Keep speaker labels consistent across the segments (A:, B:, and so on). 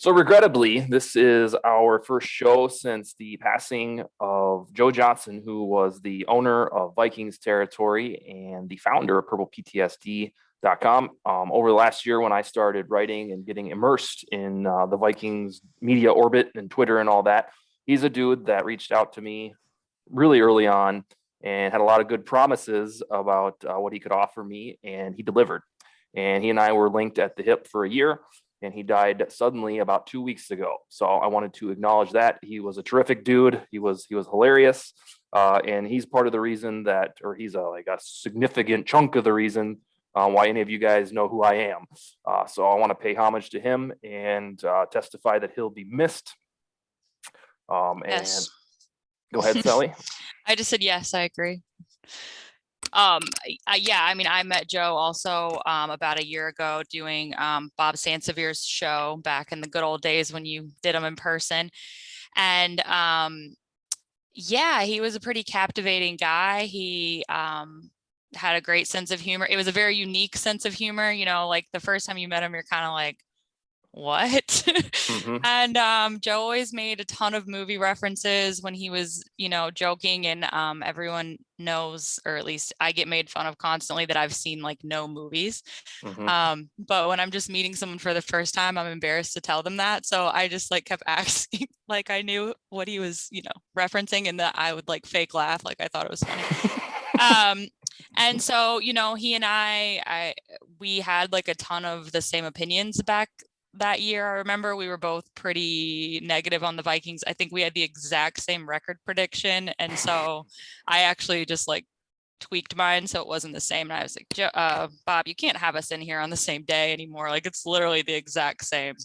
A: So regrettably, this is our first show since the passing of Joe Johnson, who was the owner of Vikings Territory and the founder of PurplePTSD.com. Over the last year, when I started writing and getting immersed in the Vikings media orbit and Twitter and all that, he's a dude that reached out to me really early on and had a lot of good promises about what he could offer me, and he delivered. And he and I were linked at the hip for a year, and he died suddenly about 2 weeks ago. So I wanted to acknowledge that. He was a terrific dude. He was hilarious, and he's part of the reason that, or he's like a significant chunk of the reason why any of you guys know who I am. So I want to pay homage to him and testify that he'll be missed.
B: Yes.
A: And go ahead, Sally.
B: I just said yes, I agree. I met Joe also about a year ago doing Bob Sansevier's show back in the good old days when you did them in person. And he was a pretty captivating guy. He had a great sense of humor. It was a very unique sense of humor. You know, like the first time you met him, you're kind of like, what?
A: Mm-hmm.
B: And Joe always made a ton of movie references when he was, joking, and everyone knows, or at least I get made fun of constantly, that I've seen like no movies.
A: Mm-hmm.
B: But when I'm just meeting someone for the first time, I'm embarrassed to tell them that. So I just like kept asking like I knew what he was, referencing, and that I would like fake laugh like I thought it was funny. And so, he and we had like a ton of the same opinions back that year. I remember we were both pretty negative on the Vikings. I think we had the exact same record prediction. And so I actually just like tweaked mine so it wasn't the same. And I was like, Bob, you can't have us in here on the same day anymore. Like it's literally the exact same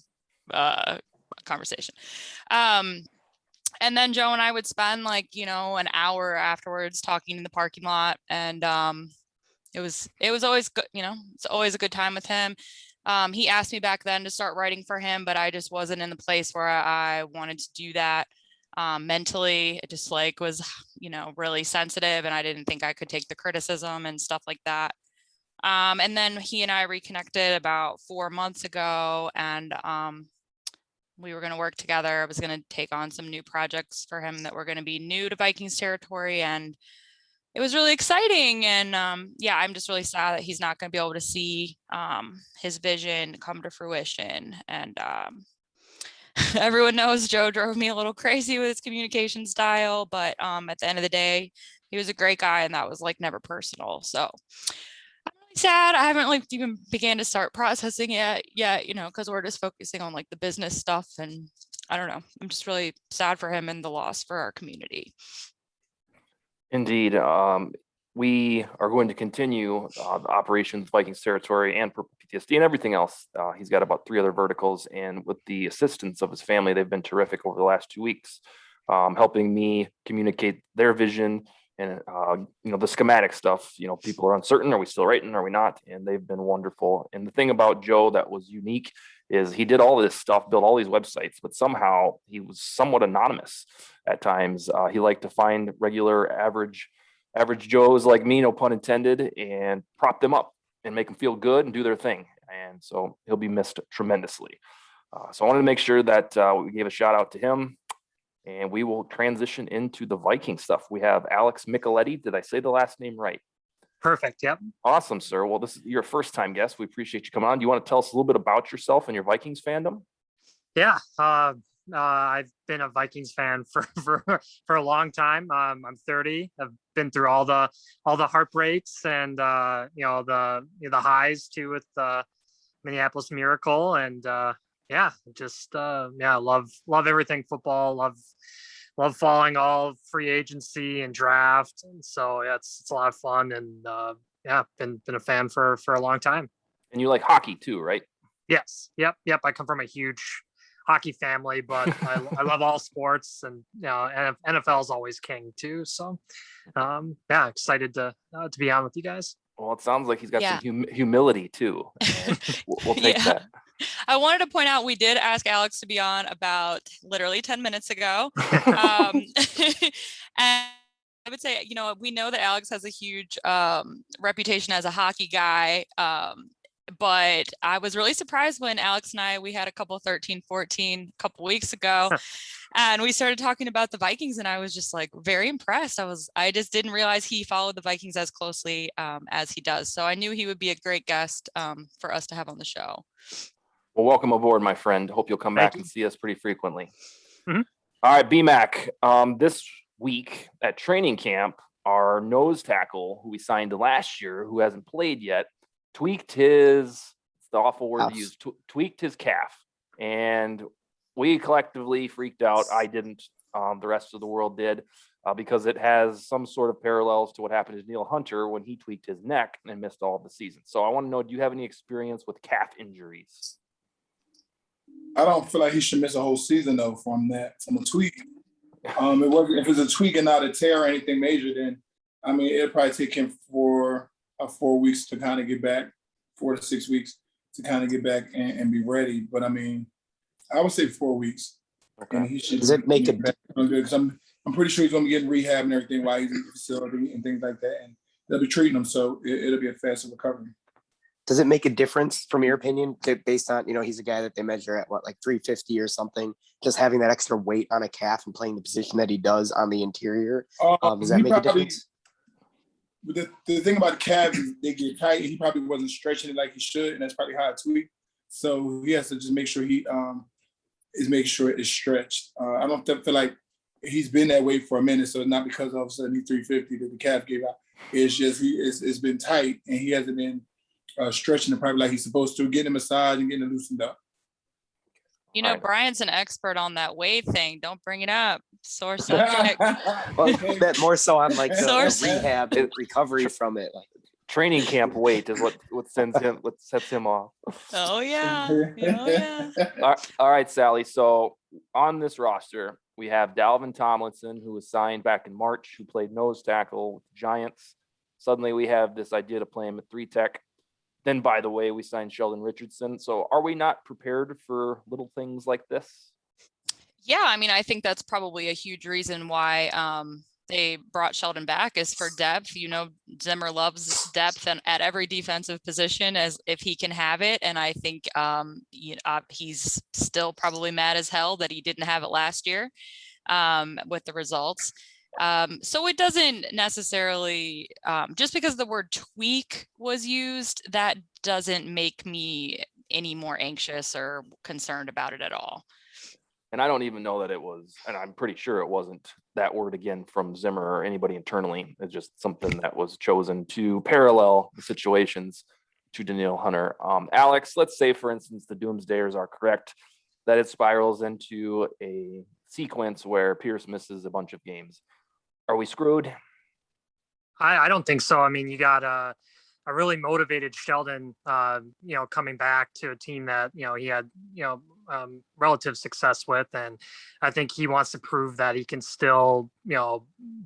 B: conversation. And then Joe and I would spend like, an hour afterwards talking in the parking lot. And it was always good, it's always a good time with him. He asked me back then to start writing for him, but I just wasn't in the place where I wanted to do that mentally. It just like was, really sensitive, and I didn't think I could take the criticism and stuff like that. And then he and I reconnected about 4 months ago, and we were going to work together. I was going to take on some new projects for him that were going to be new to Vikings territory, and it was really exciting. And I'm just really sad that he's not going to be able to see his vision come to fruition. And everyone knows Joe drove me a little crazy with his communication style, but at the end of the day, he was a great guy, and that was like never personal. So I'm really sad. I haven't like even began to start processing it yet, because we're just focusing on like the business stuff. And I don't know. I'm just really sad for him and the loss for our community.
A: Indeed. We are going to continue the operations Vikings territory and Purple PTSD and everything else. He's got about 3 other verticals, and with the assistance of his family, they've been terrific over the last 2 weeks, helping me communicate their vision and the schematic stuff. People are uncertain: are we still writing? Are we not? And they've been wonderful. And the thing about Joe that was unique is he did all this stuff, built all these websites, but somehow he was somewhat anonymous at times. He liked to find regular average Joes like me, no pun intended, and prop them up and make them feel good and do their thing. And so he'll be missed tremendously. So I wanted to make sure that we gave a shout out to him, and we will transition into the Viking stuff. We have Alex Micheletti. Did I say the last name right?
C: Perfect. Yep.
A: Awesome, sir. Well, this is your first time guest. We appreciate you coming on. Do you want to tell us a little bit about yourself and your Vikings fandom?
C: Yeah. I've been a Vikings fan for a long time. I'm 30. I've been through all the heartbreaks and the highs too with the Minneapolis Miracle, and love everything football. Love following all free agency and draft, and so it's a lot of fun, and been a fan for a long time.
A: And you like hockey too, right?
C: Yes. Yep. I come from a huge hockey family, but I love all sports, and NFL is always king too. So excited to be on with you guys.
A: Well, it sounds like he's got some humility too. We'll take that.
B: I wanted to point out we did ask Alex to be on about literally 10 minutes ago. And I would say, we know that Alex has a huge reputation as a hockey guy. but I was really surprised when Alex and we had a couple 13-14 a couple weeks ago, and we started talking about the Vikings, and I was just like very impressed. I just didn't realize he followed the Vikings as closely as he does. So I knew he would be a great guest for us to have on the show.
A: Well, welcome aboard, my friend. Hope you'll come back
C: Thank you.
A: and see us pretty frequently.
C: Mhm.
A: All right, BMAC. This week at training camp, our nose tackle, who we signed last year, who hasn't played yet, tweaked his, it's the awful word to use, tweaked his calf. And we collectively freaked out. I didn't. The rest of the world did, because it has some sort of parallels to what happened to Neil Hunter when he tweaked his neck and missed all of the season. So I want to know, do you have any experience with calf injuries?
D: I don't feel like he should miss a whole season though from a tweak. If it's a tweak and not a tear or anything major, then I mean it'll probably take him 4 weeks to kind of get back, 4 to 6 weeks to kind of get back and be ready. But I mean, I would say 4 weeks.
A: Okay.
D: And he should.
E: Does it make it?
D: Because I'm pretty sure he's going to be getting rehab and everything while he's in the facility and things like that, and they'll be treating him, so it'll be a faster recovery.
E: Does it make a difference from your opinion, based on, he's a guy that they measure at like 350 or something, just having that extra weight on a calf and playing the position that he does on the interior? Does that make a difference?
D: The thing about the calves is they get tight. He probably wasn't stretching it like he should, and that's probably how it tweaked. So he has to just make sure is making sure it is stretched. I don't feel like he's been that way for a minute, so it's not because all of a sudden he's 350 that the calf gave out. It's just it's been tight, and he hasn't been stretching it probably like he's supposed to, getting a massage and getting it loosened up.
A: Right.
B: Brian's an expert on that weight thing. Don't bring it up. Sore subject.
E: Well, that more so on like the
B: Source.
E: rehab and recovery from it. Like,
A: Training camp weight is what sets him off.
B: Oh yeah. Oh yeah.
A: All right, Sally. So on this roster, we have Dalvin Tomlinson, who was signed back in March, who played nose tackle with the Giants. Suddenly we have this idea to play him at 3-tech. Then, by the way, we signed Sheldon Richardson. So are we not prepared for little things like this?
B: Yeah, I mean, I think that's probably a huge reason why they brought Sheldon back, is for depth. Zimmer loves depth and at every defensive position as if he can have it. And I think he's still probably mad as hell that he didn't have it last year with the results. So it doesn't necessarily, just because the word tweak was used, that doesn't make me any more anxious or concerned about it at all.
A: And I don't even know that it was, and I'm pretty sure it wasn't that word again from Zimmer or anybody internally. It's just something that was chosen to parallel the situations to Danielle Hunter. Alex, let's say, for instance, the doomsdayers are correct, that it spirals into a sequence where Pierce misses a bunch of games. Are we screwed?
C: I don't think so. I mean, you got a really motivated Sheldon, coming back to a team that, he had, relative success with. And I think he wants to prove that he can still,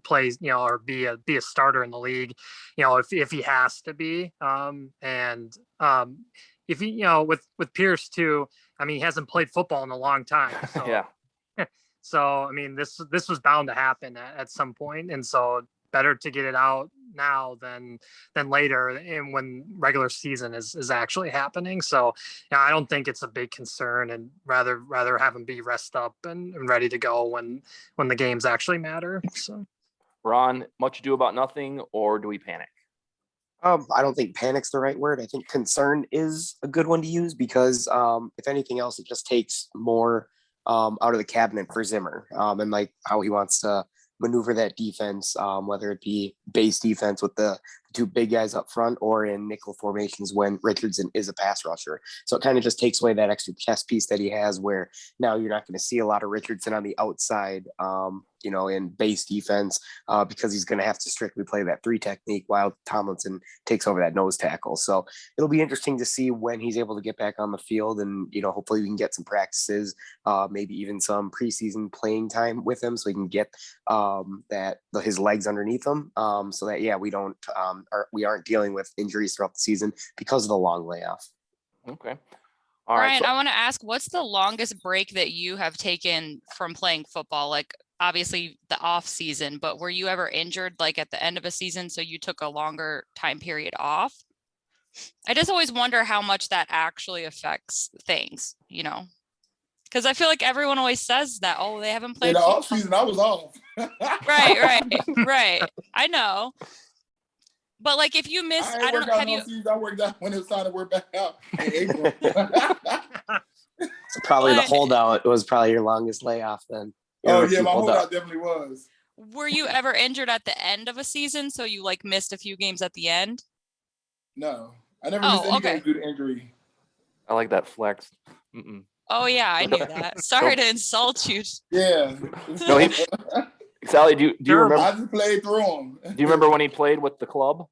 C: play, or be a starter in the league, if he has to be. If he, with Pierce too, I mean, he hasn't played football in a long time. So,
A: Yeah.
C: So, I mean, this was bound to happen at some point. And so better to get it out now than later, and when regular season is actually happening. So I don't think it's a big concern, and rather have him be rest up and ready to go when the games actually matter. So
A: Ron, much ado about nothing, or do we panic?
E: I don't think panic's the right word. I think concern is a good one to use, because if anything else, it just takes more out of the cabinet for Zimmer, and like how he wants to maneuver that defense, whether it be base defense with the two big guys up front, or in nickel formations when Richardson is a pass rusher. So it kind of just takes away that extra chess piece that he has, where now you're not going to see a lot of Richardson on the outside, in base defense, because he's going to have to strictly play that 3 technique while Tomlinson takes over that nose tackle. So it'll be interesting to see when he's able to get back on the field, and, hopefully we can get some practices, maybe even some preseason playing time with him, so he can get his legs underneath him, so that, we aren't dealing with injuries throughout the season because of the long layoff.
A: Okay.
B: All right. Brian, I want to ask, what's the longest break that you have taken from playing football? Like, obviously the off season, but were you ever injured like at the end of a season, so you took a longer time period off? I just always wonder how much that actually affects things, because I feel like everyone always says that, oh, they haven't
D: In
B: played
D: the
B: football.
D: off season, I was off.
B: Right. I know. But like if you miss,
D: I
B: I
D: ain't
B: don't
D: worked
B: know,
D: out
B: have
D: in
B: you,
D: off season. I worked out when it was time to work back out in April.
E: So probably the
B: What?
E: holdout was probably your longest layoff then. Your
D: Oh
E: rookie
D: yeah, my
E: holdout.
D: holdout definitely was.
B: were you ever injured at the end of a season? So you like missed a few games at the end?
D: No, I never missed
B: Oh,
D: any
B: okay.
D: games due to injury.
A: I like that flex. Mm-mm.
B: Oh yeah, I knew that. Sorry to insult you.
D: Yeah.
A: No, Sally, do you
C: Terrible.
A: remember?
D: I just played through them.
A: Do you remember when he played with the club?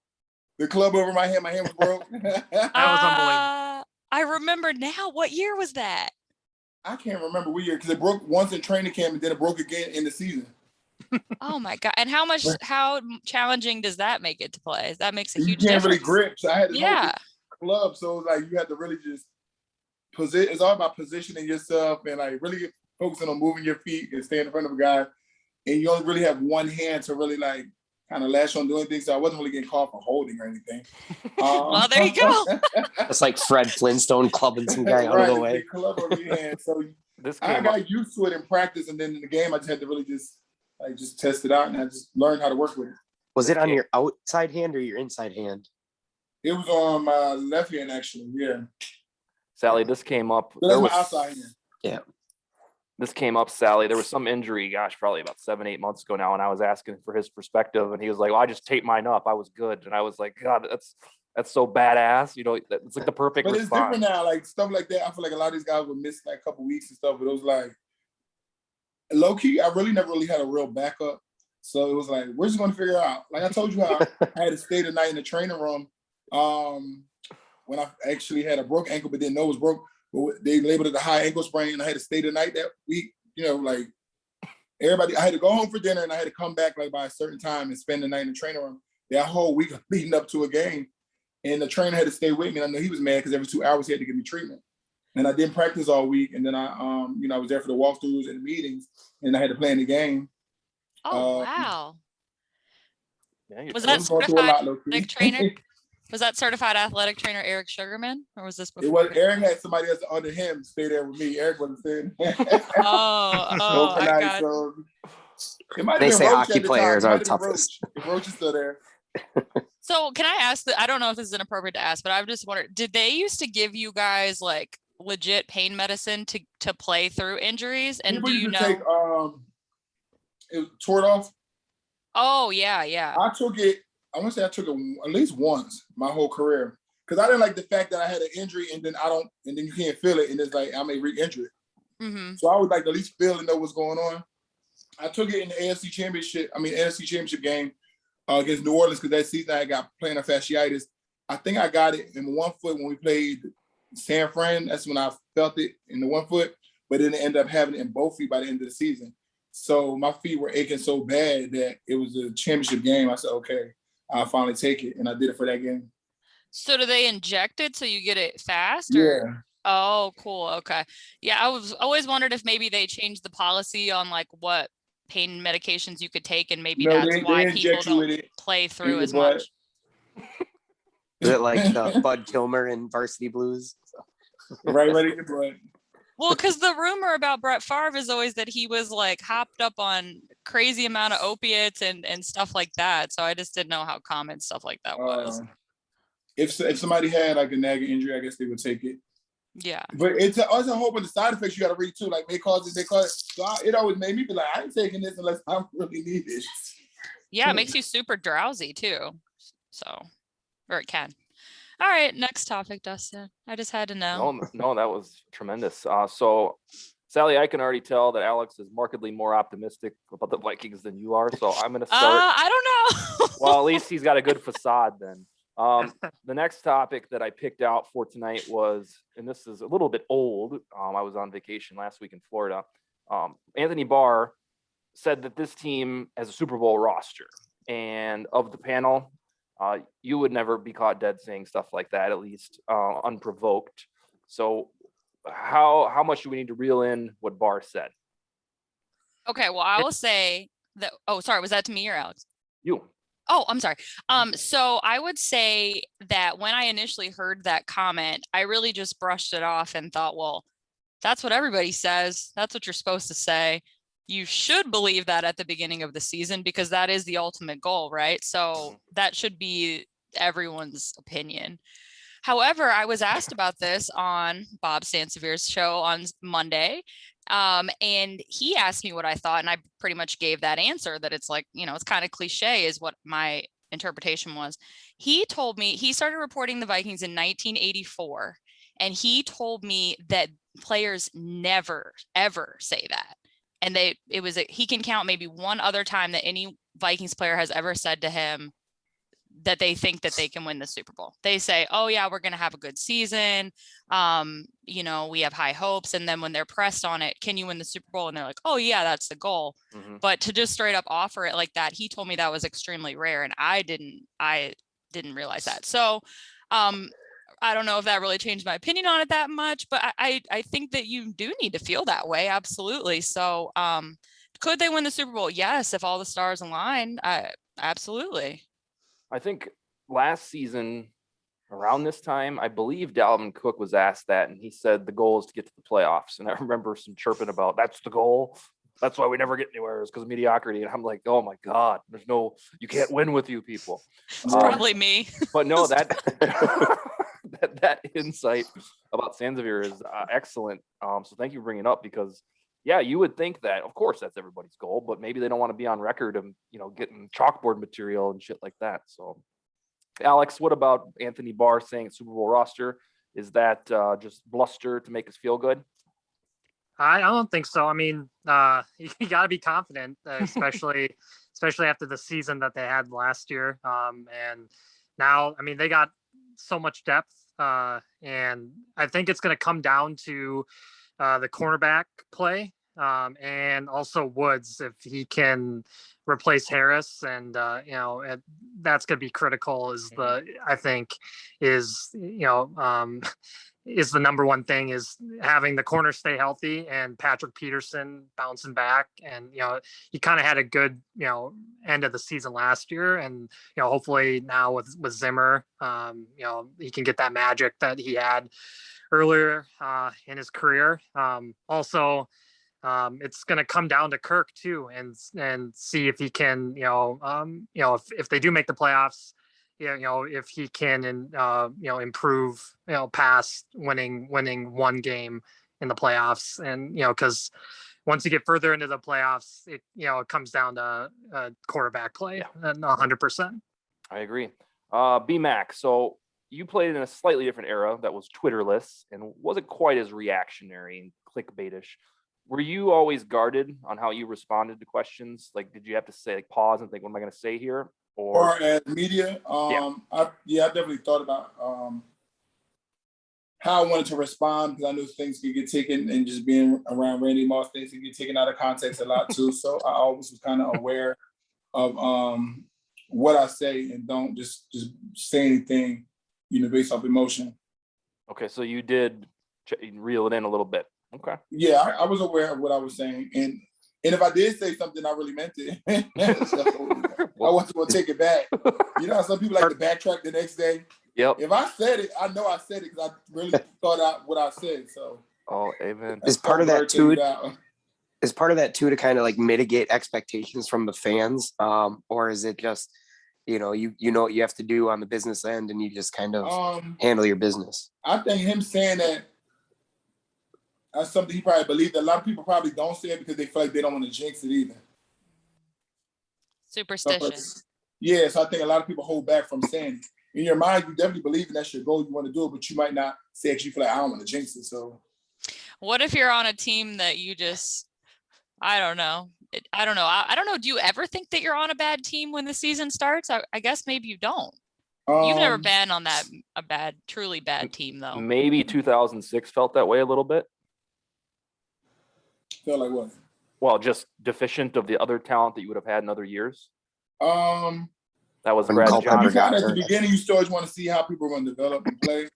D: The club over my hand was broke.
C: That was unbelievable.
B: I remember now. What year was that?
D: I can't remember what year because it broke once in training camp and then it broke again in the season.
B: Oh my God. And how challenging does that make it to play? That makes a
D: You
B: huge
D: can't
B: difference.
D: really grip. So I had to know
B: Yeah.
D: the club. So it's like you have to really just it's all about positioning yourself and like really focusing on moving your feet and staying in front of a guy. And you only really have one hand to really like kind of lash on doing things. So I wasn't really getting caught for holding or anything.
B: Well, there you go.
E: It's like Fred Flintstone clubbing some guy out of the way.
D: Big club over your hand. So
A: This
D: I
A: came up.
D: got used to it in practice, and then in the game, I just had to really just test it out, and I just learned how to work with it.
E: Was it on your outside hand or your inside hand?
D: It was on my left hand, actually. Yeah,
A: Sally, this came up.
D: so that's my outside hand.
E: Yeah.
A: This came up, Sally. There was some injury, gosh, probably about 7-8 months ago now, and I was asking for his perspective, and he was like, "Well, I just taped mine up. I was good." And I was like, "God, that's so badass." It's like the perfect
D: But it's
A: response.
D: different now, like stuff like that. I feel like a lot of these guys would miss like a couple weeks and stuff, but it was like low key. I really never really had a real backup, so it was like we're just gonna figure it out. Like I told you how I had to stay the night in the training room when I actually had a broke ankle, but didn't know it was broke. But they labeled it a high ankle sprain, and I had to stay the night that week. Like everybody, I had to go home for dinner, and I had to come back like by a certain time and spend the night in the training room. That whole week leading up to a game, and the trainer had to stay with me. And I know he was mad because every 2 hours he had to give me treatment, and I didn't practice all week. And then I was there for the walkthroughs and the meetings, and I had to play in the game.
B: Oh, wow.
A: Yeah,
B: Was
D: I
B: that
D: going through a lot,
B: certified
D: low-key.
B: athletic trainer? Was that certified athletic trainer Eric Sugarman, or was this before?
D: It was Eric had somebody else under him stay there with me. Eric wasn't staying.
B: Oh, I got.
D: So it might have
E: They
D: been
E: say
D: Roach
E: hockey
D: at the
E: players
D: time.
E: are
D: It might have been
E: toughest.
D: Roach. If Roach is still there.
B: So can I ask I don't know if this is inappropriate to ask, but I've just wondered, did they used to give you guys like legit pain medicine to play through injuries? And
D: People
B: do you
D: used
B: know?
D: to take it was tore off.
B: Oh yeah.
D: I took it. I want to say I took it at least once my whole career because I didn't like the fact that I had an injury and then and then you can't feel it and it's like I may re-injure it.
B: Mm-hmm.
D: So I would like to at least feel and know what's going on. I took it in the NFC Championship game against New Orleans because that season I got plantar fasciitis. I think I got it in one foot when we played San Fran. That's when I felt it in the one foot, but then ended up having it in both feet by the end of the season. So my feet were aching so bad that it was a championship game. I said, okay, I'll finally take it. And I did it for that game.
B: So do they inject it so you get it fast? Or?
D: Yeah.
B: Oh, cool. Okay. Yeah, I was always wondered if maybe they changed the policy on like what pain medications you could take, and maybe that's why people don't play through as much.
E: Is it like the Bud Kilmer in Varsity Blues?
D: Right in your blood.
B: Well, because the rumor about Brett Favre is always that he was like hopped up on crazy amount of opiates and stuff like that. So I just didn't know how common stuff like that was.
D: If somebody had like a nagging injury, I guess they would take it.
B: Yeah.
D: But it's also a whole bunch of side effects you got to read too. Like they cause it. So it always made me be like, I ain't taking this unless I really need it.
B: Yeah, it makes you super drowsy too. So, or it can. All right, next topic, Dustin. I just had to know.
A: No, that was tremendous. So, Sally, I can already tell that Alex is markedly more optimistic about the Vikings than you are. So I'm going to start.
B: I don't know.
A: Well, at least he's got a good facade then. The next topic that I picked out for tonight was, and this is a little bit old. I was on vacation last week in Florida. Anthony Barr said that this team has a Super Bowl roster, and of the panel, you would never be caught dead saying stuff like that, at least unprovoked. So how much do we need to reel in what Barr said?
B: Okay, well, I will say that. Oh, sorry, was that to me or Alex?
A: You.
B: Oh, I'm sorry. So I would say that when I initially heard that comment, I really just brushed it off and thought, well, that's what everybody says. That's what you're supposed to say. You should believe that at the beginning of the season because that is the ultimate goal, right? So that should be everyone's opinion. However, I was asked about this on Bob Sanseviers' show on Monday. And he asked me what I thought, and I pretty much gave that answer that it's like, it's kind of cliche is what my interpretation was. He told me he started reporting the Vikings in 1984, and he told me that players never, ever say that. And he can count maybe one other time that any Vikings player has ever said to him that they think that they can win the Super Bowl. They say, oh yeah, we're going to have a good season. We have high hopes. And then when they're pressed on it, can you win the Super Bowl? And they're like, oh yeah, that's the goal. Mm-hmm. But to just straight up offer it like that, he told me that was extremely rare. And I didn't realize that. So, I don't know if that really changed my opinion on it that much, but I think that you do need to feel that way. Absolutely. So, could they win the Super Bowl? Yes. If all the stars align, absolutely.
A: I think last season around this time, I believe Dalvin Cook was asked that, and he said the goal is to get to the playoffs. And I remember some chirping about that's the goal. That's why we never get anywhere is because of mediocrity. And I'm like, oh my God, you can't win with you people.
B: It's probably me.
A: But no, that insight about Sansevier is excellent. So thank you for bringing it up because yeah, you would think that, of course, that's everybody's goal, but maybe they don't want to be on record of, getting chalkboard material and shit like that. So, Alex, what about Anthony Barr saying Super Bowl roster? Is that just bluster to make us feel good?
C: I don't think so. I mean, you got to be confident, especially after the season that they had last year. And now, I mean, they got so much depth, and I think it's going to come down to the cornerback play, and also Woods if he can replace Harris, and that's going to be critical. Is the number one thing is having the corner stay healthy and Patrick Peterson bouncing back, and he kind of had a good end of the season last year, and hopefully now with Zimmer, he can get that magic that he had earlier in his career. Also, it's going to come down to Kirk too, and see if he can, if they do make the playoffs, if he can, improve, past winning one game in the playoffs, and because once you get further into the playoffs, it comes down to quarterback play, and 100%.
A: I agree. B-Mac, so you played in a slightly different era that was Twitterless and wasn't quite as reactionary and clickbaitish. Were you always guarded on how you responded to questions? Like, did you have to say, like, pause and think, what am I going to say here?
D: Or as media, I definitely thought about how I wanted to respond because I knew things could get taken, and just being around Randy Moss, things could get taken out of context a lot too. So I always was kind of aware of what I say and don't just say anything, based off emotion.
A: Okay, so you did reel it in a little bit. Okay.
D: Yeah, I was aware of what I was saying, and if I did say something, I really meant it. I wasn't going to take it back. How some people like to backtrack the next day.
A: Yep.
D: If I said it, I know I said it because I really thought out what I said. So.
A: Oh, amen.
E: Is part of that too to kind of like mitigate expectations from the fans, or is it just you know what you have to do on the business end and you just kind of handle your business?
D: I think him saying that. That's something he probably believed. A lot of people probably don't say it because they feel like they don't want to jinx it either.
B: Superstition.
D: So I think a lot of people hold back from saying it. In your mind, you definitely believe in that's your goal, you want to do it, but you might not say it because you feel like I don't want to jinx it. So
B: what if you're on a team that you just, I don't know. I don't know. Do you ever think that you're on a bad team when the season starts? I guess maybe you don't. You've never been on a truly bad team though.
A: Maybe 2006 felt that way a little bit.
D: Felt like what?
A: Well, just deficient of the other talent that you would have had in other years.
D: That
A: was Brad Johnson.
D: At the beginning, you still always want to see how people are going to develop and play.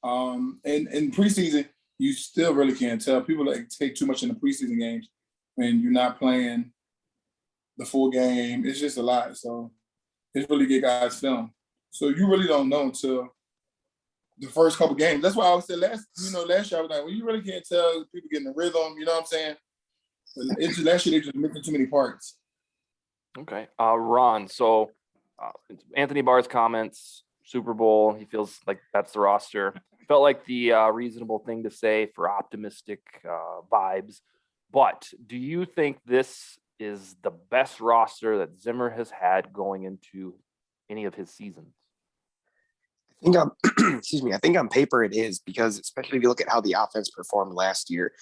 D: And in preseason, you still really can't tell. People like take too much in the preseason games when you're not playing the full game. It's just a lot. So his really good guys film. So you really don't know until the first couple games. That's why I said last year I was like, well, you really can't tell people getting the rhythm. You know what I'm saying? But it's just last year they just missing too many parts.
A: Okay, Ron. So Anthony Barr's comments, Super Bowl. He feels like that's the roster. Felt like the reasonable thing to say for optimistic vibes. But do you think this is the best roster that Zimmer has had going into any of his seasons?
E: I think excuse me. I think on paper it is, because especially if you look at how the offense performed last year,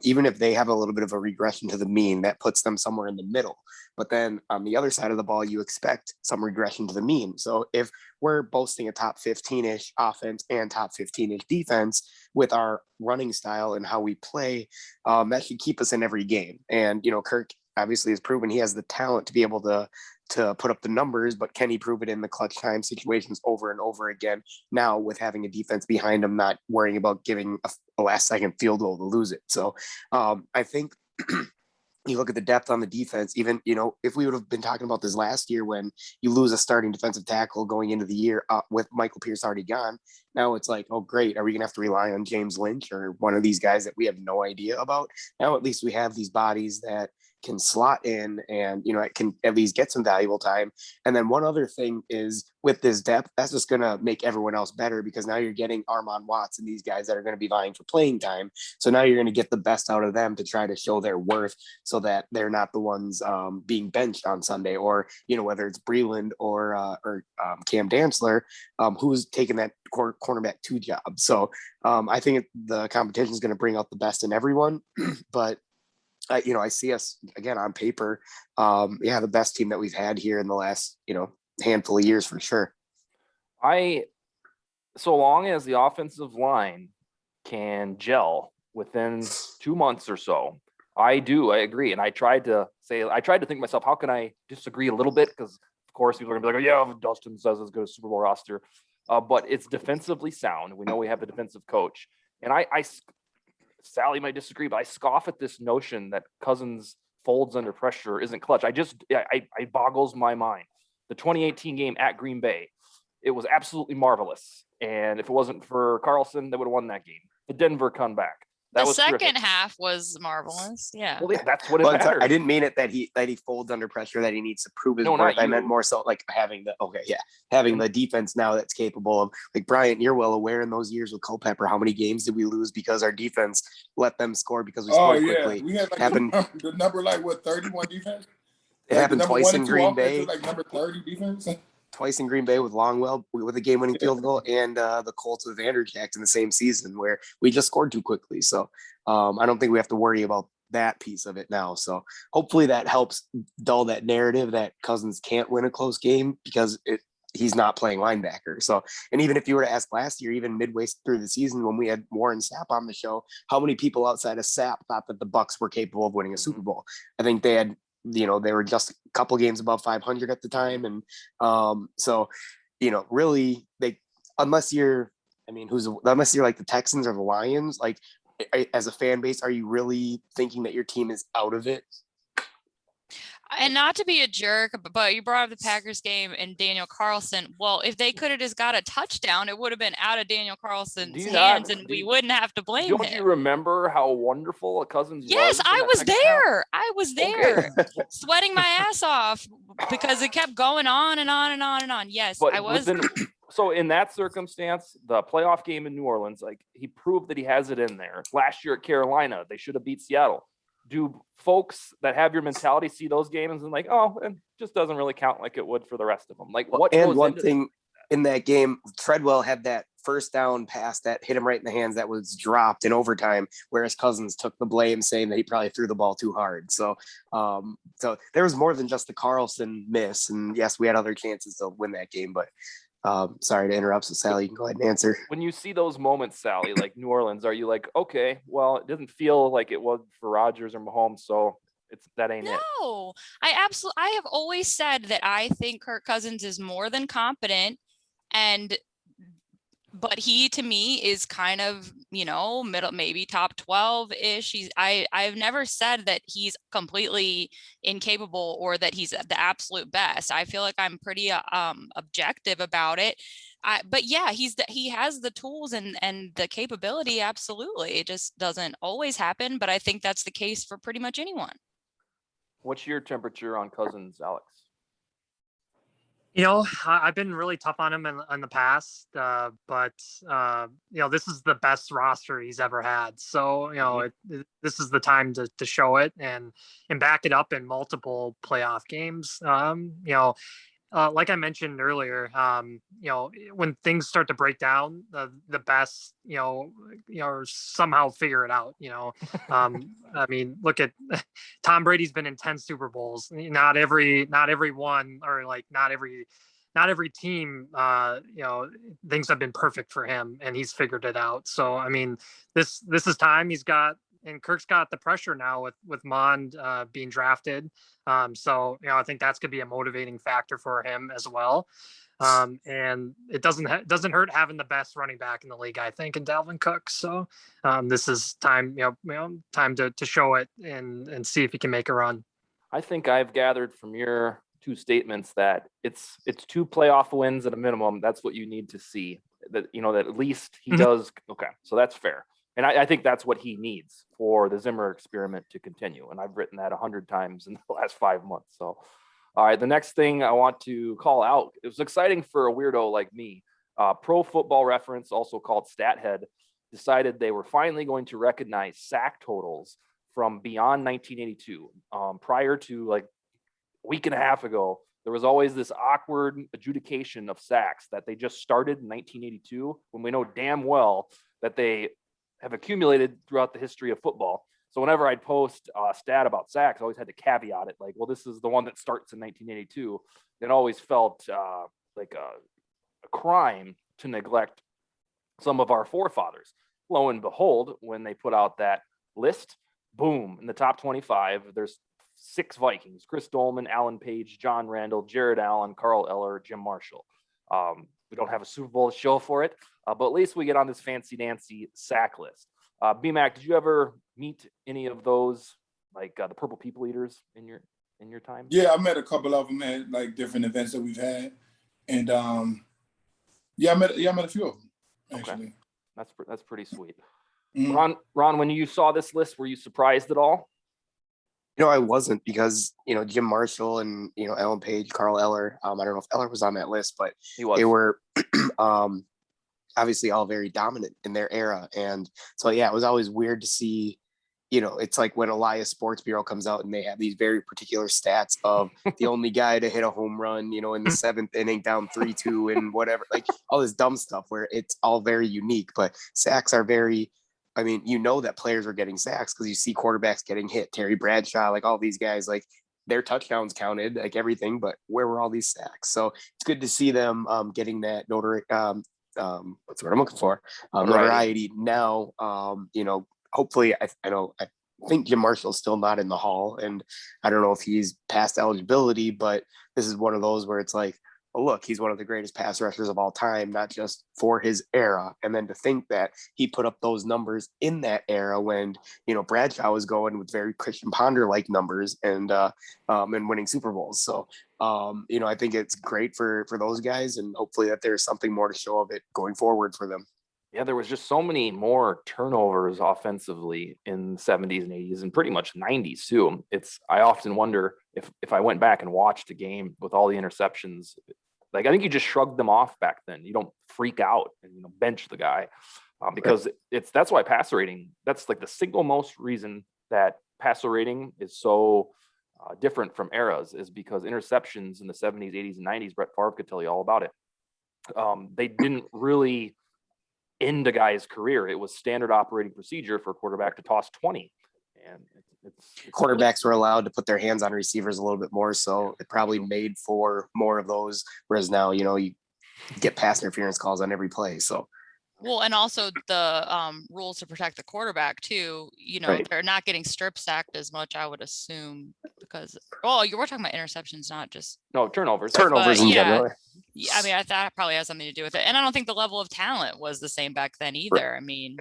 E: even if they have a little bit of a regression to the mean, that puts them somewhere in the middle. But then on the other side of the ball, you expect some regression to the mean. So if we're boasting a top 15-ish offense and top 15-ish defense with our running style and how we play, that should keep us in every game. And, Kirk obviously has proven he has the talent to be able to put up the numbers, but can he prove it in the clutch time situations over and over again now with having a defense behind him, not worrying about giving a last second field goal to lose it. So I think you look at the depth on the defense, even, if we would have been talking about this last year when you lose a starting defensive tackle going into the year with Michael Pierce already gone, now it's like, oh, great. Are we going to have to rely on James Lynch or one of these guys that we have no idea about? Now, at least we have these bodies that can slot in and, it can at least get some valuable time. And then one other thing is with this depth, that's just going to make everyone else better, because now you're getting Armon Watts and these guys that are going to be vying for playing time. So now you're going to get the best out of them to try to show their worth so that they're not the ones being benched on Sunday, or, whether it's Breland or Cam Dantzler, who's taken that cornerback 2 job. So I think the competition is going to bring out the best in everyone, but I see us again on paper. The best team that we've had here in the last, handful of years for sure.
A: So long as the offensive line can gel within 2 months or so, I agree. And I tried to think to myself, how can I disagree a little bit? Because of course people are gonna be like, oh, yeah, Dustin says it's good a Super Bowl roster. But it's defensively sound. We know we have the defensive coach. And Sally might disagree, but I scoff at this notion that Cousins folds under pressure isn't clutch. It boggles my mind. The 2018 game at Green Bay, it was absolutely marvelous. And if it wasn't for Carlson, they would have won that game. The Denver comeback. That
B: the
A: was
B: second
A: terrific.
B: half was marvelous. Yeah.
A: Well, yeah, that's what it matters.
E: I didn't mean it that he folds under pressure, that he needs to prove his worth. I meant more so like having the defense now that's capable of, like, Bryant, you're well aware in those years with Culpepper, how many games did we lose because our defense let them score because we scored quickly?
D: We had the number 31 defense.
E: It happened twice in Green Bay.
D: Like number 30 defense.
E: Twice in Green Bay with Longwell with a game-winning field goal, and the Colts with Vanderjagt in the same season where we just scored too quickly. So I don't think we have to worry about that piece of it now. So hopefully that helps dull that narrative that Cousins can't win a close game because he's not playing linebacker. So, and even if you were to ask last year, even midway through the season when we had Warren Sapp on the show, how many people outside of Sapp thought that the Bucs were capable of winning a Super Bowl? I think they had, they were just a couple games above 500 at the time. And really unless you're like the Texans or the Lions, like as a fan base, are you really thinking that your team is out of it?
B: And not to be a jerk, but you brought up the Packers game and Daniel Carlson. Well, if they could have just got a touchdown, it would have been out of Daniel Carlson's hands, and we wouldn't have to blame him.
A: Don't you remember how wonderful a Cousins was?
B: Yes, I was there. I was there, sweating my ass off because it kept going on and on and on and on. Yes,
A: but
B: I was.
A: So in that circumstance, the playoff game in New Orleans, like, he proved that he has it in there. Last year at Carolina, they should have beat Seattle. Do folks that have your mentality see those games and like, oh, it just doesn't really count like it would for the rest of them? Like, what?
E: And one thing in that game, Treadwell had that first down pass that hit him right in the hands that was dropped in overtime, whereas Cousins took the blame, saying that he probably threw the ball too hard. So there was more than just the Carlson miss. And yes, we had other chances to win that game, but sorry to interrupt. So Sally, you can go ahead and answer.
A: When you see those moments, Sally, like New Orleans, are you like, okay, well, it doesn't feel like it was for Rodgers or Mahomes, so that ain't it?
B: No, I have always said that I think Kirk Cousins is more than competent, and But he, to me, is kind of, middle, maybe top 12-ish. I've never said that he's completely incapable or that he's the absolute best. I feel like I'm pretty objective about it. But yeah, he has the tools and the capability. Absolutely. It just doesn't always happen. But I think that's the case for pretty much anyone.
A: What's your temperature on Cousins, Alex?
C: I've been really tough on him in the past, but this is the best roster he's ever had. So, this is the time to show it and back it up in multiple playoff games. Like I mentioned earlier, when things start to break down, the best, somehow figure it out. I mean, look at Tom Brady's been in 10 Super Bowls. Not every one, or like not every team, things have been perfect for him, and he's figured it out. So, I mean, this is time. And Kirk's got the pressure now with Mond being drafted. So, I think that's going to be a motivating factor for him as well. And it doesn't hurt having the best running back in the league, I think, in Dalvin Cook. So this is time, time to show it and see if he can make a run.
A: I think I've gathered from your two statements that it's 2 playoff wins at a minimum. That's what you need to see, that at least he does. Okay. So that's fair. And I think that's what he needs for the Zimmer experiment to continue. And I've written that 100 times in the last 5 months. So, all right, the next thing I want to call out, it was exciting for a weirdo like me. Pro Football Reference, also called StatHead, decided they were finally going to recognize sack totals from beyond 1982. Prior to like a week and a half ago, there was always this awkward adjudication of sacks that they just started in 1982, when we know damn well that they have accumulated throughout the history of football. So whenever I'd post a stat about sacks, I always had to caveat it like, well, this is the one that starts in 1982. It always felt like a crime to neglect some of our forefathers. Lo and behold, when they put out that list, boom, in the top 25, there's 6 Vikings: Chris Dolman, Alan Page, John Randall, Jared Allen, Carl Eller, Jim Marshall. We don't have a Super Bowl show for it, but at least we get on this fancy Nancy sack list. BMAC, did you ever meet any of those, like the Purple People Eaters in your time?
D: Yeah, I met a couple of them at like different events that we've had, and I met a few of them actually.
A: Okay. That's pretty sweet.
D: Mm-hmm.
A: Ron, when you saw this list, were you surprised at all?
E: I wasn't, because, Jim Marshall and, Alan Page, Carl Eller. I don't know if Eller was on that list, but
A: He was.
E: they were obviously all very dominant in their era. And so, yeah, it was always weird to see, it's like when Elias Sports Bureau comes out and they have these very particular stats of the only guy to hit a home run, in the 7th inning down 3-2 and whatever, like all this dumb stuff where it's all very unique. But sacks are very, that players are getting sacks because you see quarterbacks getting hit. Terry Bradshaw, like all these guys, like their touchdowns counted, like everything, but where were all these sacks? So it's good to see them getting that what's the word I'm looking for? Notoriety now. Hopefully, I think Jim Marshall's still not in the Hall, and I don't know if he's past eligibility, but this is one of those where it's like, oh, look, he's one of the greatest pass rushers of all time, not just for his era. And then to think that he put up those numbers in that era when, Bradshaw was going with very Christian Ponder-like numbers and winning Super Bowls. So, I think it's great for those guys, and hopefully that there's something more to show of it going forward for them.
A: Yeah, there was just so many more turnovers offensively in the 70s and 80s and pretty much 90s too. I often wonder if I went back and watched a game with all the interceptions, like I think you just shrugged them off back then. You don't freak out and bench the guy because that's why passer rating, that's like the single most reason that passer rating is so different from eras, is because interceptions in the 70s, 80s, and 90s, Brett Favre could tell you all about it. They didn't really end a guy's career. It was standard operating procedure for a quarterback to toss 20. And it's
E: quarterbacks were allowed to put their hands on receivers a little bit more. So it probably made for more of those. Whereas now, you get pass interference calls on every play. So.
B: Well, and also the rules to protect the quarterback too,
E: Right.
B: They're not getting strip sacked as much, I would assume, because, you were talking about interceptions, not just.
A: no turnovers.
E: Turnovers in general.
B: Yeah, I mean, that probably has something to do with it. And I don't think the level of talent was the same back then either. I mean,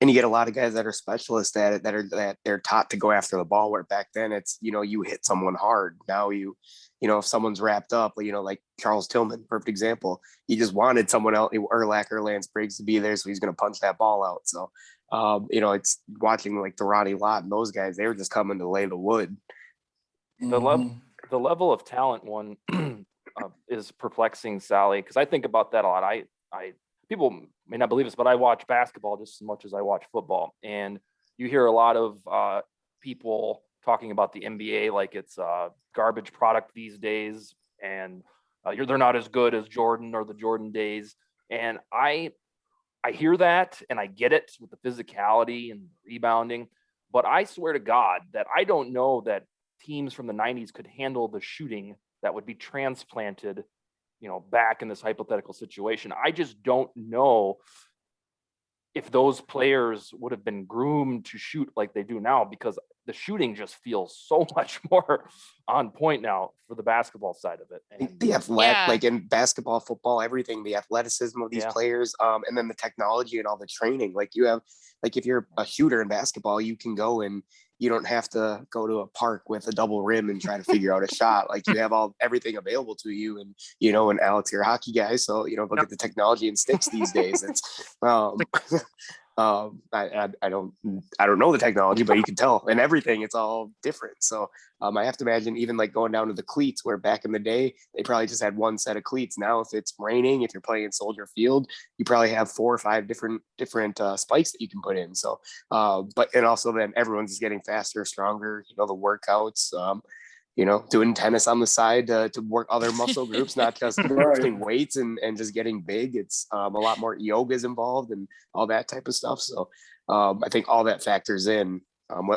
E: And you get a lot of guys that are specialists at it that they're taught to go after the ball, where back then it's, you hit someone hard. Now if someone's wrapped up, like Charles Tillman, perfect example. He just wanted someone else, Urlacher or Lance Briggs, to be there, so he's going to punch that ball out. So it's watching like the Roddy Lott and those guys, they were just coming to lay the wood.
A: The level of talent one is perplexing, Sally, because I think about that a lot. I people may not believe this, but I watch basketball just as much as I watch football, and you hear a lot of people talking about the NBA like it's a garbage product these days, and they're not as good as Jordan or the Jordan days. And I hear that, and I get it with the physicality and rebounding, but I swear to God that I don't know that teams from the 90s could handle the shooting that would be transplanted, back in this hypothetical situation. I just don't know if those players would have been groomed to shoot like they do now, because the shooting just feels so much more on point now for the basketball side of it. And
E: The like in basketball, football, everything, the athleticism of these players, and then the technology and all the training. Like you have, like if you're a shooter in basketball, you can go and you don't have to go to a park with a double rim and try to figure out a shot. Like you have everything available to you, and and Alex, you're a hockey guy, so look at the technology in sticks these days. It's I don't know the technology, but you can tell, and everything, it's all different. So I have to imagine even like going down to the cleats, where back in the day they probably just had one set of cleats. Now if it's raining, if you're playing in Soldier Field, you probably have 4 or 5 different spikes that you can put in. So and also then everyone's just getting faster, stronger, the workouts, doing tennis on the side to work other muscle groups, not just lifting weights and just getting big. It's a lot more yoga's involved and all that type of stuff. So I think all that factors in,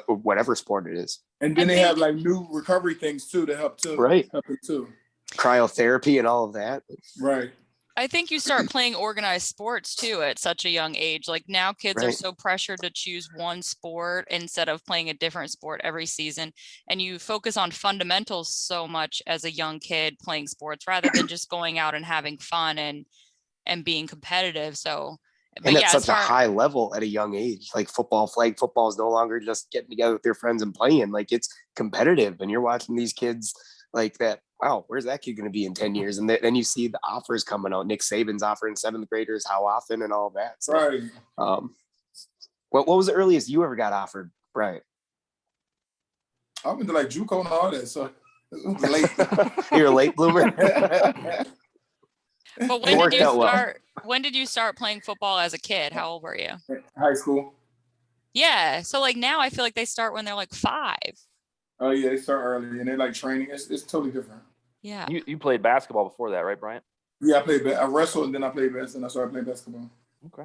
E: whatever sport it is.
D: And then they have like new recovery things too to help too.
E: Right.
D: Help it too.
E: Cryotherapy and all of that.
D: Right.
B: I think you start playing organized sports too at such a young age. Like now kids are
E: Right.
B: so pressured to choose one sport instead of playing a different sport every season. And you focus on fundamentals so much as a young kid playing sports rather than just going out and having fun and being competitive. So, but
E: And
B: yeah,
E: at such a high level at a young age. Like flag football is no longer just getting together with your friends and playing. Like it's competitive, and you're watching these kids like that. Wow, where's that kid going to be in 10 years? And then you see the offers coming out. Nick Saban's offering 7th graders how often and all that. So,
D: Right.
E: What was the earliest you ever got offered, Bryant?
D: I went to like JUCO and all that, so it was late.
E: You're a late bloomer.
B: But when did you start playing football as a kid? How old were you?
D: High school.
B: Yeah. So like now I feel like they start when they're like 5.
D: Oh yeah, they start early and they're like training. It's totally different.
B: Yeah.
A: you played basketball before that, right, Bryant?
D: Yeah, I wrestled and then I played basketball and I started playing basketball.
A: Okay.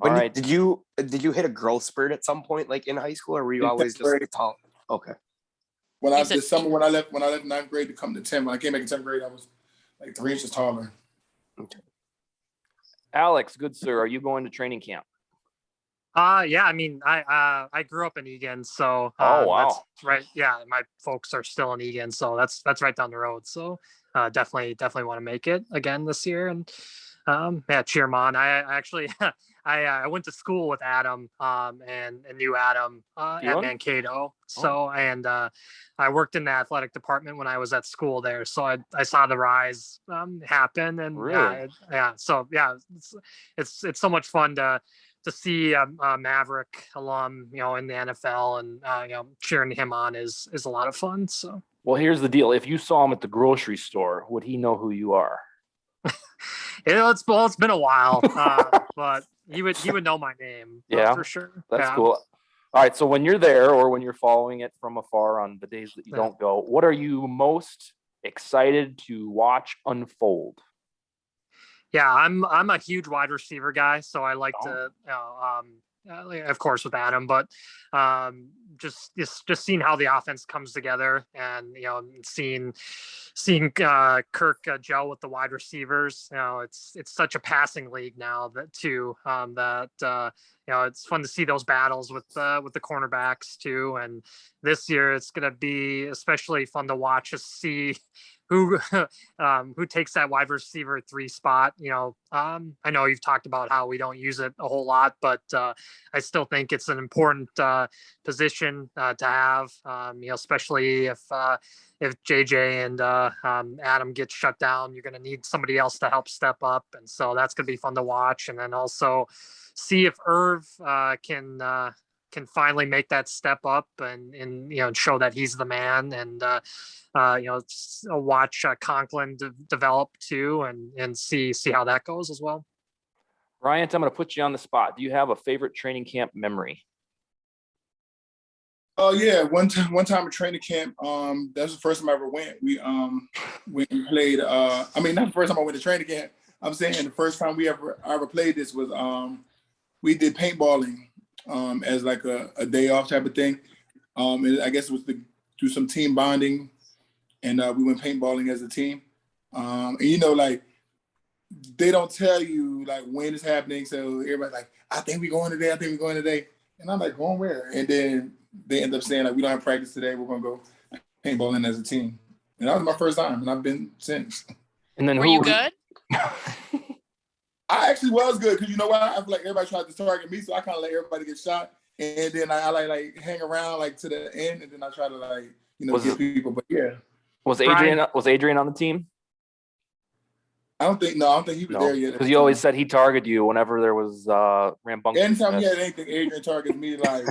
E: All right. Did you hit a growth spurt at some point, like in high school, or were you always just tall? Okay.
D: This summer when I left 9th grade to come to 10, when I came back in 10th grade, I was like 3 inches taller.
E: Okay.
A: Alex, good sir, are you going to training camp?
C: Yeah, I mean, I grew up in Egan, so
A: oh wow,
C: that's right. Yeah, my folks are still in Egan, so that's right down the road. So definitely want to make it again this year, and cheer 'em on. I actually I went to school with Adam and knew Adam at Mankato. So and I worked in the athletic department when I was at school there. So I saw the rise happen, and
A: really?
C: So yeah, it's so much fun to see a Maverick alum, in the NFL, and cheering him on is a lot of fun. So
A: well, here's the deal: if you saw him at the grocery store, would he know who you are?
C: It's been a while, but he would know my name.
A: Yeah,
C: for sure.
A: That's cool. All right, so when you're there or when you're following it from afar on the days that you don't go, what are you most excited to watch unfold?
C: Yeah, I'm a huge wide receiver guy, so I like to, of course, with Adam, but just seeing how the offense comes together, and seeing Kirk gel with the wide receivers. It's such a passing league now that it's fun to see those battles with the cornerbacks too. And this year it's going to be especially fun to watch to see who who takes that wide receiver 3 spot. I know you've talked about how we don't use it a whole lot, but I still think it's an important position to have. Especially if JJ and Adam get shut down, you're going to need somebody else to help step up, and so that's going to be fun to watch. And then also see if Irv can finally make that step up and show that he's the man. And watch Conklin develop too, and see how that goes as well.
A: Bryant, I'm going to put you on the spot. Do you have a favorite training camp memory?
D: Oh yeah, one time at training camp. That was the first time I ever went. We played. I mean, not the first time I went to training camp. I'm saying the first time I ever played this was we did paintballing as like a day off type of thing. And I guess it was to do some team bonding, and we went paintballing as a team. And like they don't tell you like when it's happening, so everybody's like, I think we're going today. And I'm like, going where? And then they end up saying like, we don't have practice today. We're gonna go paintballing as a team. And that was my first time, and I've been since.
A: And then
B: were you good?
D: I actually was good, because you know what? I feel like everybody tried to target me, so I kind of let everybody get shot, and then I like hang around like to the end, and then I try to like get people. But yeah,
A: was Adrian on the team?
D: I don't think he was there yet.
A: Because you always said he targeted you whenever there was rambunctious.
D: Anytime he had anything, Adrian targets me. Like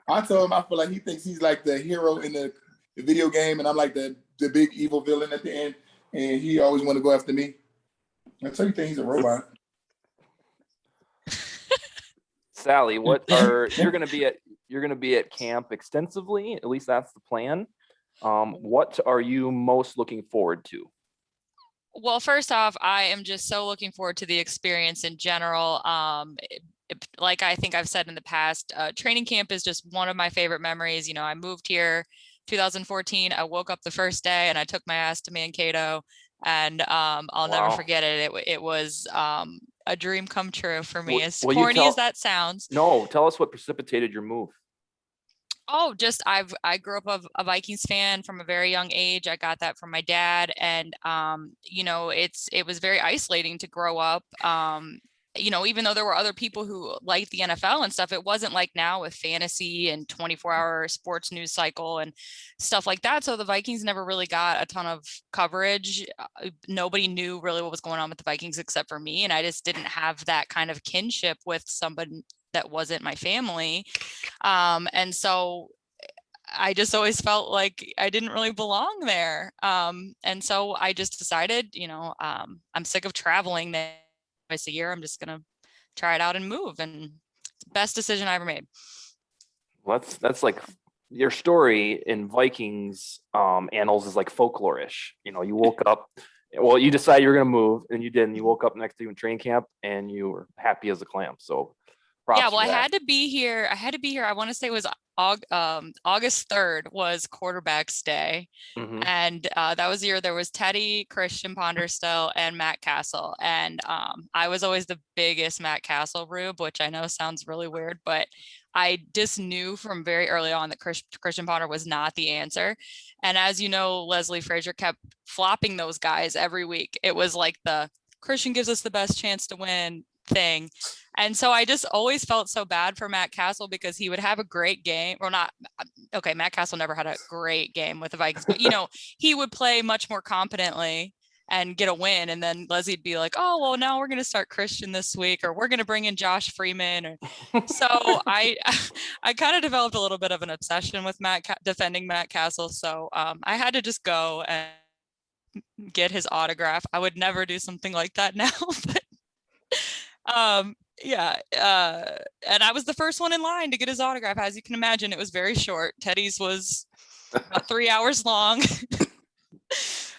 D: I told him, I feel like he thinks he's like the hero in the video game, and I'm like the big evil villain at the end, and he always want to go after me. That's how you think he's a robot.
A: Sally, you're going to be at camp extensively? At least that's the plan. What are you most looking forward to?
B: Well, first off, I am just so looking forward to the experience in general. Like I think I've said in the past, training camp is just one of my favorite memories. I moved here 2014. I woke up the first day and I took my ass to Mankato, and I'll never forget it. It was a dream come true for me, as corny as that sounds.
A: No, tell us what precipitated your move.
B: Oh, I grew up a Vikings fan from a very young age. I got that from my dad. And, it was very isolating to grow up. Even though there were other people who liked the NFL and stuff, it wasn't like now with fantasy and 24-hour sports news cycle and stuff like that. So the Vikings never really got a ton of coverage. Nobody knew really what was going on with the Vikings except for me. And I just didn't have that kind of kinship with somebody that wasn't my family. And so I just always felt like I didn't really belong there. And so I just decided, I'm sick of traveling there twice a year. I'm just going to try it out and move. And it's the best decision I ever made.
A: Well, that's like your story in Vikings annals is like folklore-ish. You woke up, well, you decided you were going to move, and you did, and you woke up next to you in training camp and you were happy as a clam. So
B: yeah, well, I had to be here. I want to say it was August 3rd was quarterback's day.
A: Mm-hmm.
B: And that was the year there was Teddy, Christian Ponderstill, and Matt Castle. And I was always the biggest Matt Castle rube, which I know sounds really weird, but I just knew from very early on that Christian Ponder was not the answer. And as you know, Leslie Frazier kept flopping those guys every week. It was like the Christian gives us the best chance to win thing. And so I just always felt so bad for Matt Castle, because he would have a great game, or not. Okay, Matt Castle never had a great game with the Vikings, but he would play much more competently and get a win. And then Leslie'd be like, oh, well, now we're going to start Christian this week, or we're going to bring in Josh Freeman. So I kind of developed a little bit of an obsession with defending Matt Castle. So I had to just go and get his autograph. I would never do something like that now, but and I was the first one in line to get his autograph. As you can imagine, it was very short. Teddy's was about 3 hours long.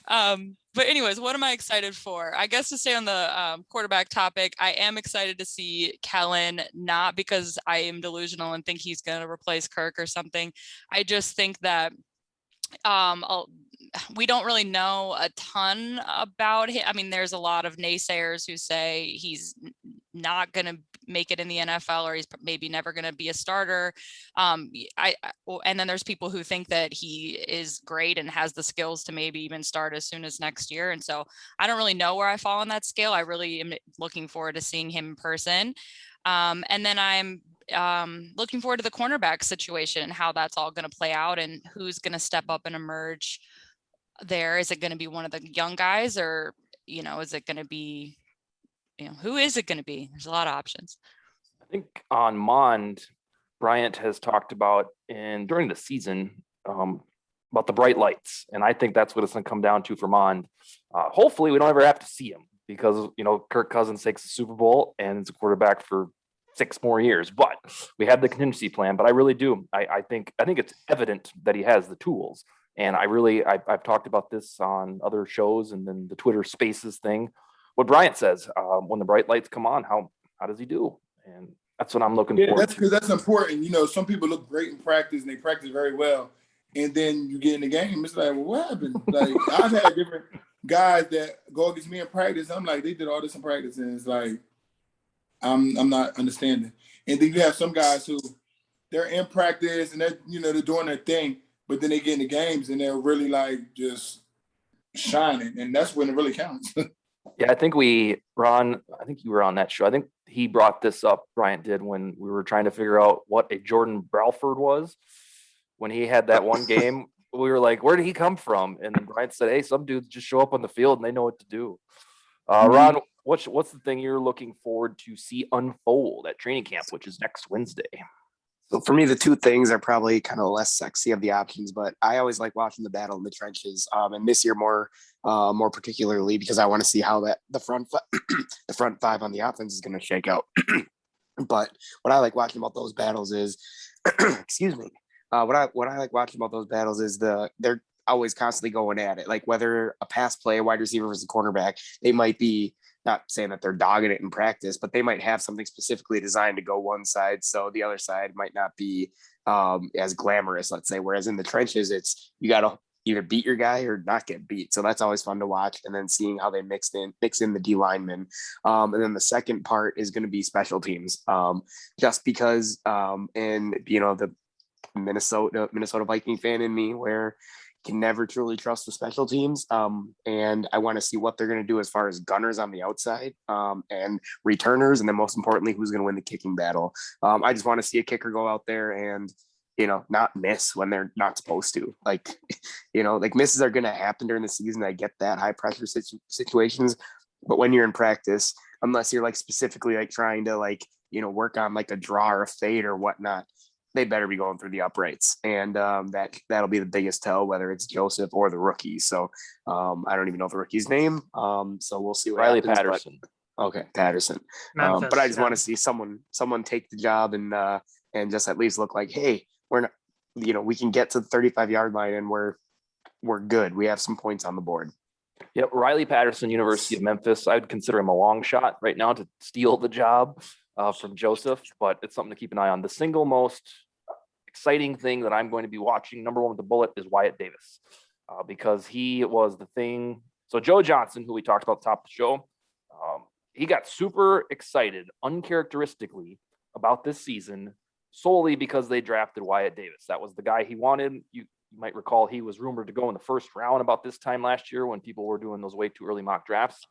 B: But anyways, what am I excited for? I guess to stay on the quarterback topic, I am excited to see Kellen, not because I am delusional and think he's going to replace Kirk or something. I just think that we don't really know a ton about him. I mean, there's a lot of naysayers who say he's not going to make it in the NFL, or he's maybe never going to be a starter. And then there's people who think that he is great and has the skills to maybe even start as soon as next year. And so I don't really know where I fall on that scale. I really am looking forward to seeing him in person. And then I'm looking forward to the cornerback situation and how that's all going to play out and who's going to step up and emerge there. Is it going to be one of the young guys, or, is it going to be, who is it going to be? There's a lot of options.
A: I think on Mond, Bryant has talked about during the season about the bright lights. And I think that's what it's going to come down to for Mond. Hopefully we don't ever have to see him because, Kirk Cousins takes the Super Bowl and is a quarterback for 6 more years, but we have the contingency plan. But I really do. I think it's evident that he has the tools. And I've talked about this on other shows and then the Twitter Spaces thing. What Bryant says, when the bright lights come on, how does he do? And that's what I'm looking for.
D: That's because that's important. Some people look great in practice and they practice very well. And then you get in the game, it's like, well, what happened? Like, I've had different guys that go against me in practice. I'm like, they did all this in practice. And it's like, I'm not understanding. And then you have some guys who they're in practice and they're doing their thing, but then they get in the games and they're really like just shining. And that's when it really counts.
A: Yeah, I think you were on that show. I think he brought this up, Bryant did, when we were trying to figure out what a Jordan Belfort was. When he had that one game, we were like, where did he come from? And then Bryant said, hey, some dudes just show up on the field and they know what to do. Raun, what's the thing you're looking forward to see unfold at training camp, which is next Wednesday?
E: So for me, the two things are probably kind of less sexy of the options, but I always like watching the battle in the trenches. And this year more particularly because I want to see how the front five on the offense is going to shake out. But what I like watching about those battles is, excuse me. What I like watching about those battles is they're always constantly going at it. Like whether a pass play, a wide receiver versus a cornerback, they might be, not saying that they're dogging it in practice, but they might have something specifically designed to go one side. So the other side might not be as glamorous, let's say. Whereas in the trenches, it's, you got to either beat your guy or not get beat. So that's always fun to watch. And then seeing how they mix in the D linemen. And then the second part is going to be special teams. Just because, the Minnesota Viking fan in me, where can never truly trust the special teams. And I want to see what they're going to do as far as gunners on the outside and returners. And then most importantly, who's going to win the kicking battle. I just want to see a kicker go out there and, not miss when they're not supposed to. Like misses are going to happen during the season. I get that, high pressure situations, but when you're in practice, unless you're like specifically like trying to work on like a draw or a fade or whatnot, they better be going through the uprights. And that'll be the biggest tell, whether it's Joseph or the rookie. So I don't even know the rookie's name. So we'll see what
A: Riley
E: happens,
A: Patterson.
E: Okay, Patterson.
C: Memphis,
E: but I just want to see someone take the job and just at least look like, hey, we're not, we can get to the 35-yard line and we're good. We have some points on the board.
A: Yep, Riley Patterson, University of Memphis. I would consider him a long shot right now to steal the job from Joseph, but it's something to keep an eye on. The single most exciting thing that I'm going to be watching, number one with the bullet, is Wyatt Davis, because he was the thing. So Joe Johnson, who we talked about at the top of the show, he got super excited, uncharacteristically, about this season solely because they drafted Wyatt Davis. That was the guy he wanted. You might recall he was rumored to go in the first round about this time last year when people were doing those way too early mock drafts.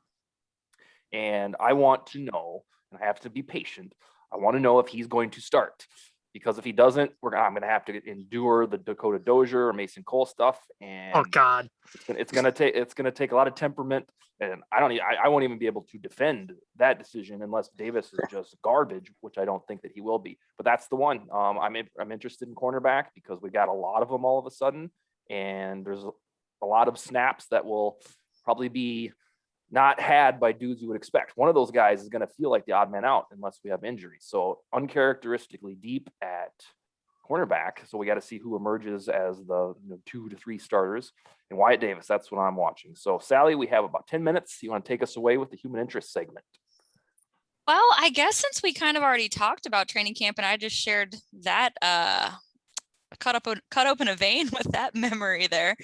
A: And I want to know, and I have to be patient, I want to know if he's going to start. Because if he doesn't, I'm going to have to endure the Dakota Dozier or Mason Cole stuff. And
C: Oh God,
A: it's going to take a lot of temperament, and I won't even be able to defend that decision unless Davis is just garbage, which I don't think that he will be. But that's the one. I'm interested in cornerback because we got a lot of them all of a sudden, and there's a lot of snaps that will probably be not had by dudes you would expect. One of those guys is going to feel like the odd man out unless we have injuries. So uncharacteristically deep at cornerback. So we got to see who emerges as the 2 to 3 starters. And Wyatt Davis, that's what I'm watching. So Sally, we have about 10 minutes. You want to take us away with the human interest segment?
B: Well, I guess since we kind of already talked about training camp and I just shared that cut open a vein with that memory there.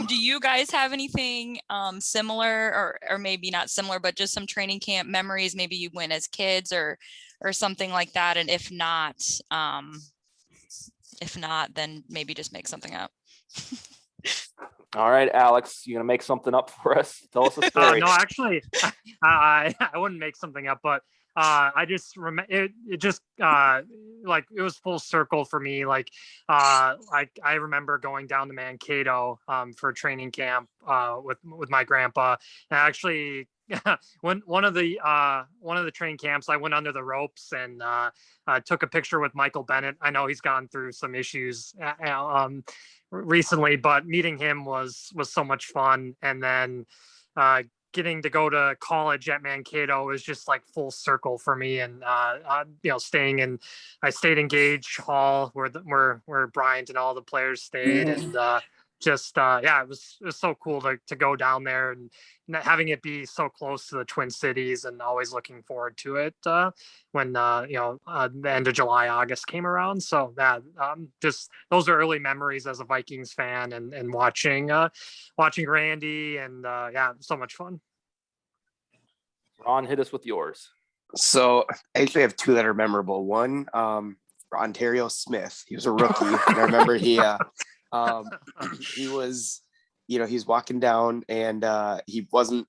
B: Do you guys have anything similar, or maybe not similar, but just some training camp memories? Maybe you went as kids or something like that. And if not, then maybe just make something up.
A: All right, Alex, you gonna make something up for us? Tell us a story.
C: No, actually, I wouldn't make something up, but I just remember it just like it was full circle for me. Like I remember going down to Mankato for training camp with my grandpa. And actually, when one of the training camps, I went under the ropes and took a picture with Michael Bennett. I know he's gone through some issues recently, but meeting him was so much fun. And then getting to go to college at Mankato is just like full circle for me. And I stayed in Gage Hall where Bryant and all the players stayed. And it was so cool to go down there and having it be so close to the Twin Cities, and always looking forward to it when the end of July, August came around. So that just those are early memories as a Vikings fan, and watching Randy, and so much fun.
A: Ron, hit us with yours.
E: So I actually have two that are memorable. One, Ontario Smith. He was a rookie. And I remember he was, he's walking down, and he wasn't,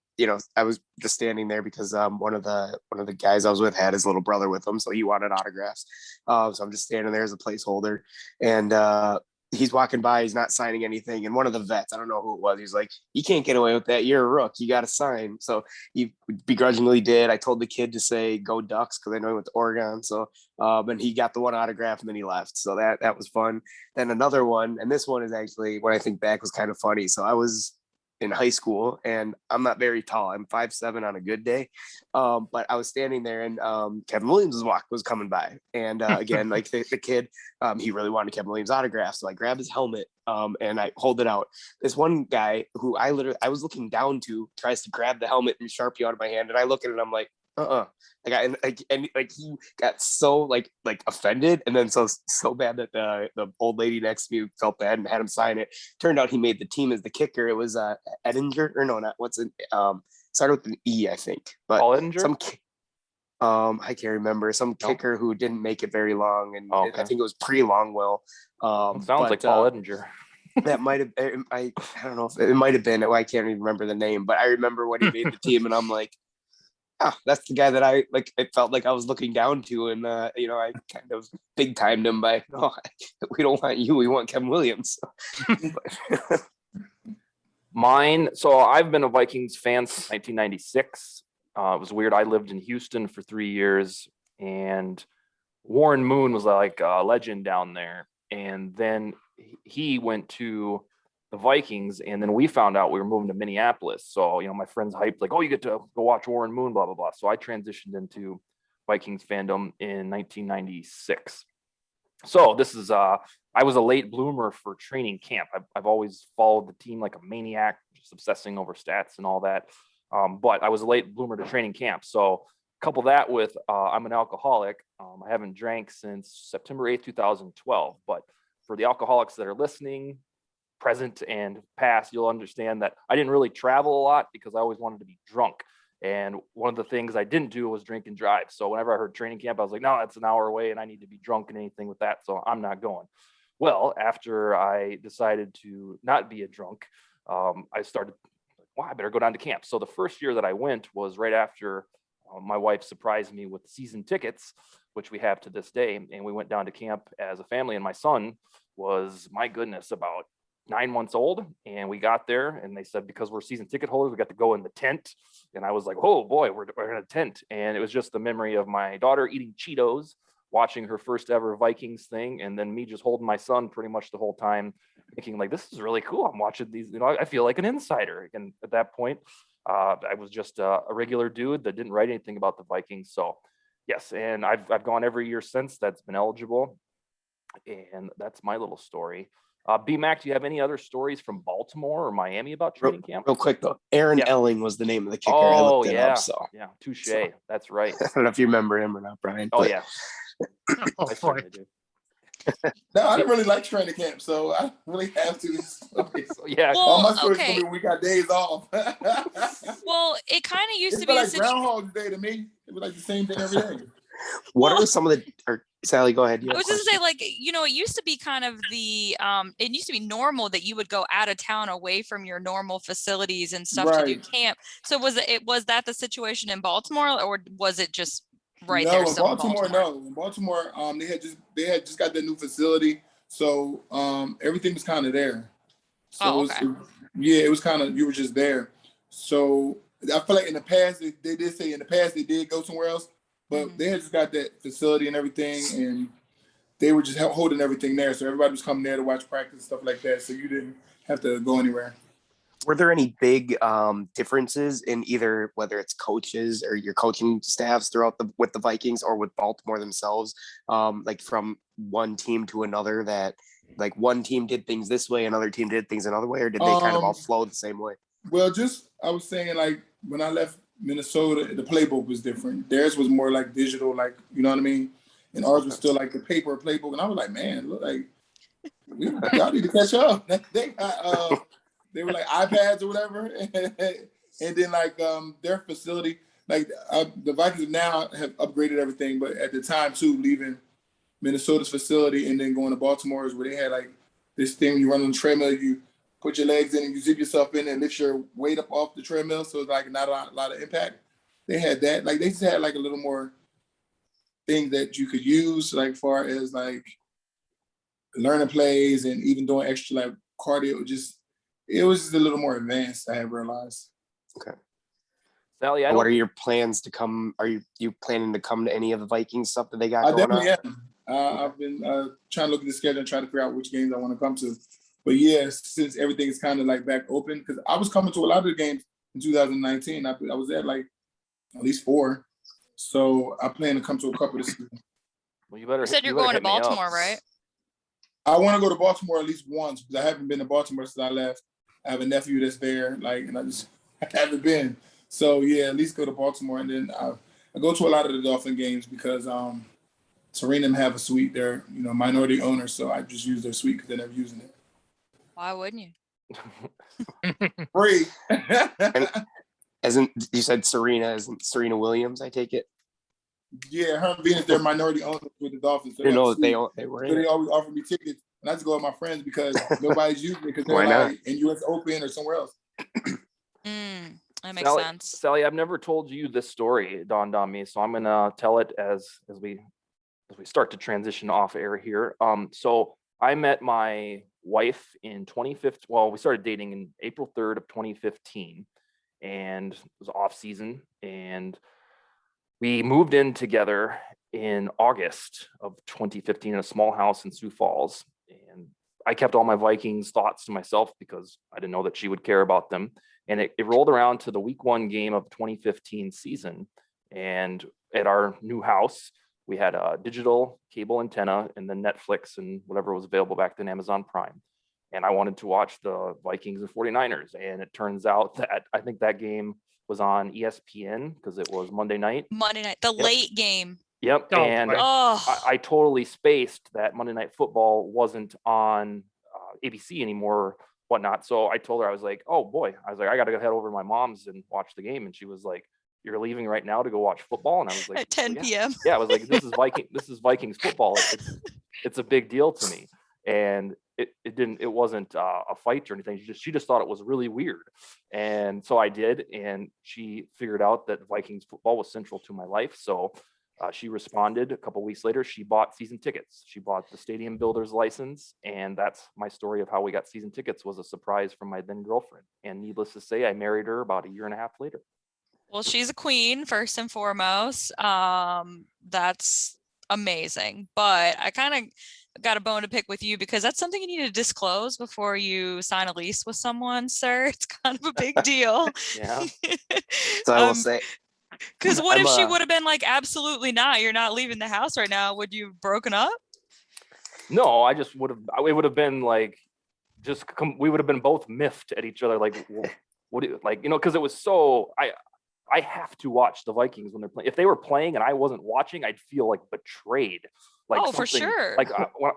E: I was just standing there because one of the guys I was with had his little brother with him, so he wanted autographs. So I'm just standing there as a placeholder, and he's walking by, he's not signing anything. And one of the vets, I don't know who it was, he's like, "You can't get away with that. You're a rook. You got to sign." So he begrudgingly did. I told the kid to say, "Go Ducks," because I know he went to Oregon. So, and he got the one autograph, and then he left. So that was fun. Then another one, and this one is actually, when I think back, was kind of funny. So I was in high school, and I'm not very tall. I'm 5'7" on a good day. But I was standing there, and Kevin Williams was coming by. And again, like the kid, he really wanted Kevin Williams' autograph. So I grabbed his helmet and I hold it out. This one guy who I was looking down to tries to grab the helmet and Sharpie out of my hand. And I look at it and I'm like, he got so like offended, and then so bad that the old lady next to me felt bad and had him sign it. Turned out he made the team as the kicker. It was Edinger, or no, not what's it started with an E, I think, but
A: Paul Edinger?
E: I can't remember, some kicker who didn't make it very long, and
A: okay.
E: I think it was pre-Longwell.
A: Sounds like Paul Edinger.
E: That might have, I don't know if it might have been, I can't even remember the name, but I remember when he made the team, and I'm like, that's the guy that I like. It felt like I was looking down to, and I kind of big timed him by, we don't want you, we want Kevin Williams.
A: Mine. So I've been a Vikings fan since 1996. It was weird. I lived in Houston for 3 years, and Warren Moon was like a legend down there. And then he went to the Vikings, and then we found out we were moving to Minneapolis. So, my friends hyped like, "Oh, you get to go watch Warren Moon, blah, blah, blah." So I transitioned into Vikings fandom in 1996. So this is, I was a late bloomer for training camp. I've always followed the team like a maniac, just obsessing over stats and all that. But I was a late bloomer to training camp. So couple that with, I'm an alcoholic. I haven't drank since September 8th, 2012. But for the alcoholics that are listening, present and past, you'll understand that I didn't really travel a lot because I always wanted to be drunk. And one of the things I didn't do was drink and drive. So whenever I heard training camp, I was like, no, that's an hour away and I need to be drunk and anything with that. So I'm not going. Well, after I decided to not be a drunk, I started, wow, I better go down to camp. So the first year that I went was right after my wife surprised me with season tickets, which we have to this day. And we went down to camp as a family. And my son was, my goodness, about 9 months old, and we got there and they said, because we're season ticket holders, we got to go in the tent. And I was like, oh boy, we're in a tent. And it was just the memory of my daughter eating Cheetos, watching her first ever Vikings thing, and then me just holding my son pretty much the whole time, thinking like, this is really cool. I'm watching these, I feel like an insider. And at that point, I was just a regular dude that didn't write anything about the Vikings. So yes, and I've gone every year since that's been eligible. And that's my little story. B-Mac, do you have any other stories from Baltimore or Miami about training camp?
E: Real quick though, Aaron Elling was the name of the kicker.
A: Oh,
E: I looked it
A: yeah.
E: up, so.
A: Yeah, touche. That's right.
E: I don't know if you remember him or not, Brian.
A: Oh,
E: but...
A: yeah.
C: Oh,
A: I certainly do.
D: No, I didn't really like training camp, so I don't really have to.
A: So, yeah.
B: Well,
D: All my stories
B: okay.
D: gonna be we got days off.
B: Well, it kind of used
D: It's
B: to be a
D: like
B: situation.
D: Groundhog Day to me. It was like the same thing every day.
E: What
B: Well-
E: are some of the? Or Sally, go ahead. You
B: I
E: have a
B: was just gonna
E: question.
B: say, like, it used to be kind of the it used to be normal that you would go out of town away from your normal facilities and stuff to do
D: Right.
B: camp. So was that the situation in Baltimore, or was it just right
D: No,
B: there
D: in
B: still in
D: Baltimore,
B: Baltimore?
D: no. In Baltimore, they had just got their new facility, so everything was kind of there. So
B: Oh,
D: it was,
B: okay.
D: it was kind of you were just there. So I feel like in the past they did say in the past they did go somewhere else, but
B: Mhm.
D: they had just got that facility and everything, and they were just holding everything there. So everybody was coming there to watch practice and stuff like that. So you didn't have to go anywhere.
E: Were there any big differences in either whether it's coaches or your coaching staffs throughout with the Vikings or with Baltimore themselves, like from one team to another, that like one team did things this way, another team did things another way, or did they kind of all flow the same way?
D: Well, just I was saying like when I left Minnesota, the playbook was different. Theirs was more like digital, like you know what I mean, and ours was still like the paper playbook. And I was like, man, look like y'all need to catch up. They got they were like iPads or whatever, and then like their facility, like the Vikings now have upgraded everything, but at the time too, leaving Minnesota's facility and then going to Baltimore's where they had like this thing you run on the treadmill, you put your legs in and you zip yourself in and lift your weight up off the treadmill, so it's like not a lot of impact. They had that, like they just had like a little more things that you could use, like far as like learning plays and even doing extra like cardio. It was just a little more advanced, I have realized.
E: Okay.
A: Sally,
E: What are your plans to come? Are you planning to come to any of the Vikings stuff that they got
D: I
E: going
D: definitely
E: on?
D: am. I've been trying to look at the schedule and try to figure out which games I want to come to. But yeah, since everything is kind of like back open, because I was coming to a lot of the games in 2019. I was at like at least 4. So I plan to come to a couple this season.
A: Well, you better.
B: You said you're
A: better
B: going to
A: hit me up.
B: Baltimore, right?
D: I want to go to Baltimore at least once because I haven't been to Baltimore since I left. I have a nephew that's there, like, and I haven't been. So yeah, at least go to Baltimore, and then I go to a lot of the Dolphin games because Serena and them have a suite. They're minority owners, so I just use their suite because they're never using it.
B: Why wouldn't you?
D: Free.
E: And you said Serena, isn't Serena Williams? I take it.
D: Yeah, her and Venus, they're minority owners with the Dolphins. So
E: I didn't know that
D: they
E: they were
D: so
E: in
D: they
E: it.
D: always offer me tickets, and I just go with my friends because nobody's using it because they're
E: Why not?
D: like in US Open or somewhere else.
B: That makes sense.
A: Sally, I've never told you this story. It dawned on me, so I'm gonna tell it as we start to transition off air here. So I met my wife in 2015. Well, we started dating in April 3rd of 2015, and it was off season, and we moved in together in August of 2015 in a small house in Sioux Falls. And I kept all my Vikings thoughts to myself because I didn't know that she would care about them. And it rolled around to the week 1 game of 2015 season. And at our new house, we had a digital cable antenna and then Netflix and whatever was available back then, Amazon Prime. And I wanted to watch the Vikings and 49ers. And it turns out that I think that game was on ESPN because it was Monday night.
B: The late game.
A: Yep.
C: Oh,
A: And
C: boy.
A: I totally spaced that Monday Night Football wasn't on ABC anymore, whatnot. So I told her, I was like, oh boy, I got to go head over to my mom's and watch the game. And she was like, you're leaving right now to go watch football? And I was like,
B: At 10 p.m.
A: Yeah, I was like, this is Vikings football. It's a big deal to me. And it wasn't a fight or anything. She just thought it was really weird. And so I did, and she figured out that Vikings football was central to my life. So she responded a couple weeks later. She bought season tickets. She bought the stadium builder's license. And that's my story of how we got season tickets. Was a surprise from my then girlfriend. And needless to say, I married her about a year and a half later.
B: Well, she's a queen first and foremost. That's amazing. But I kind of got a bone to pick with you because that's something you need to disclose before you sign a lease with someone, sir. It's kind of a big deal.
A: Yeah.
E: So I will say,
B: because what if she would have been like, absolutely not, you're not leaving the house right now? Would you have broken up?
A: No, I just would have. It would have been like, we would have been both miffed at each other. Like, what do you like? Because it was so. I have to watch the Vikings when they're playing. If they were playing and I wasn't watching, I'd feel like betrayed. Like
B: Oh, for sure.
A: Like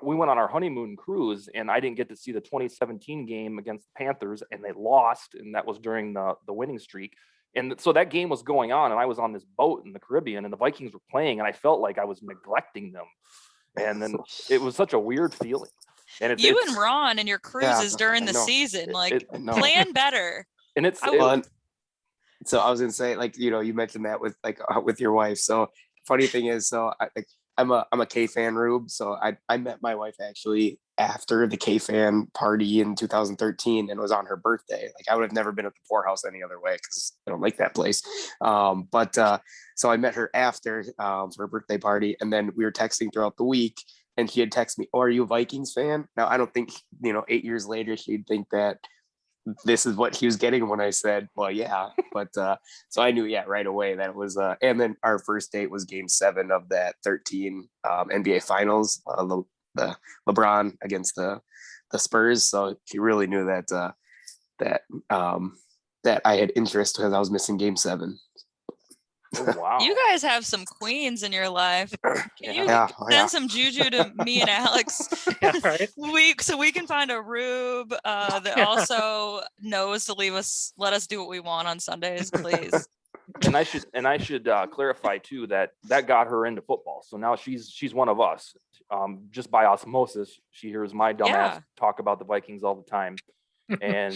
A: we went on our honeymoon cruise, and I didn't get to see the 2017 game against the Panthers, and they lost, and that was during the winning streak. And so that game was going on, and I was on this boat in the Caribbean, and the Vikings were playing, and I felt like I was neglecting them. And then it was such a weird feeling. And it's
B: you and Ron and your cruises during the
E: know.
B: season,
E: Plan
B: better.
A: And it's
E: so I was gonna say, like, you mentioned that with your wife. So funny thing is, so I'm a K fan, Rube. So I met my wife actually after the K fan party in 2013, and it was on her birthday. Like, I would have never been at the poorhouse any other way because I don't like that place. So I met her after for her birthday party, and then we were texting throughout the week, and she had texted me, "Oh, are you a Vikings fan?" Now, I don't think 8 years later she'd think that this is what he was getting when I said, well, yeah. But so I knew, right away that it was, and then our first date was game 7 of that 13 NBA finals, the LeBron against the Spurs. So he really knew that that I had interest because I was missing game 7.
A: Oh, wow.
B: You guys have some queens in your life. Can you send some juju to me and Alex?
C: Right.
B: So we can find a Rube that also knows to let us do what we want on Sundays, please.
A: And I should clarify too that got her into football. So now she's one of us. Just by osmosis, she hears my dumbass talk about the Vikings all the time. And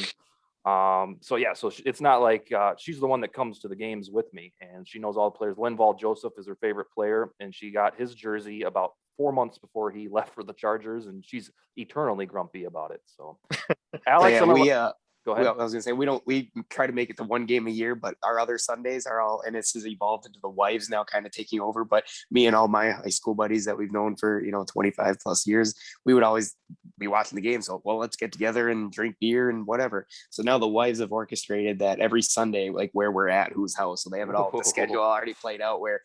A: so it's not like she's the one that comes to the games with me, and she knows all the players. Linval Joseph is her favorite player, and she got his jersey about 4 months before he left for the Chargers, and she's eternally grumpy about it. So Alex, go ahead.
E: I was gonna say we try to make it to one game a year, but our other Sundays are all, and it's evolved into the wives now kind of taking over. But me and all my high school buddies that we've known for 25 plus years, we would always be watching the game. So, well, let's get together and drink beer and whatever. So now the wives have orchestrated that every Sunday, like where we're at, whose house. So they have it all, the schedule already played out where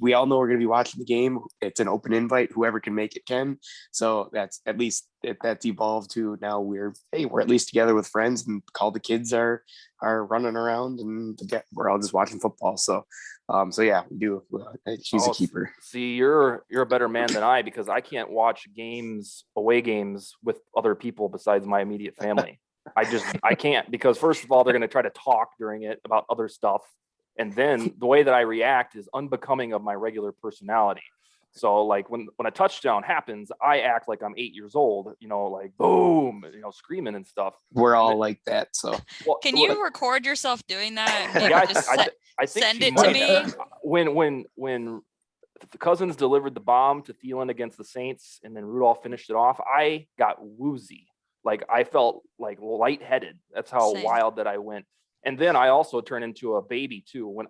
E: we all know we're going to be watching the game. It's an open invite. Whoever can make it can. So that's at least that's evolved to now we're at least together with friends, and all the kids are running around, and we're all just watching football. So we do. She's a keeper.
A: See, you're a better man than I, because I can't watch away games with other people besides my immediate family. I can't, because first of all, they're going to try to talk during it about other stuff, and then the way that I react is unbecoming of my regular personality. So like when a touchdown happens, I act like I'm 8 years old, like boom, screaming and stuff.
E: We're all like that. So
B: can you record yourself doing that?
A: I think
B: send it to me.
A: When the Cousins delivered the bomb to Thielen against the Saints, and then Rudolph finished it off, I got woozy. Like I felt like lightheaded. That's how wild that I went. And then I also turned into a baby too.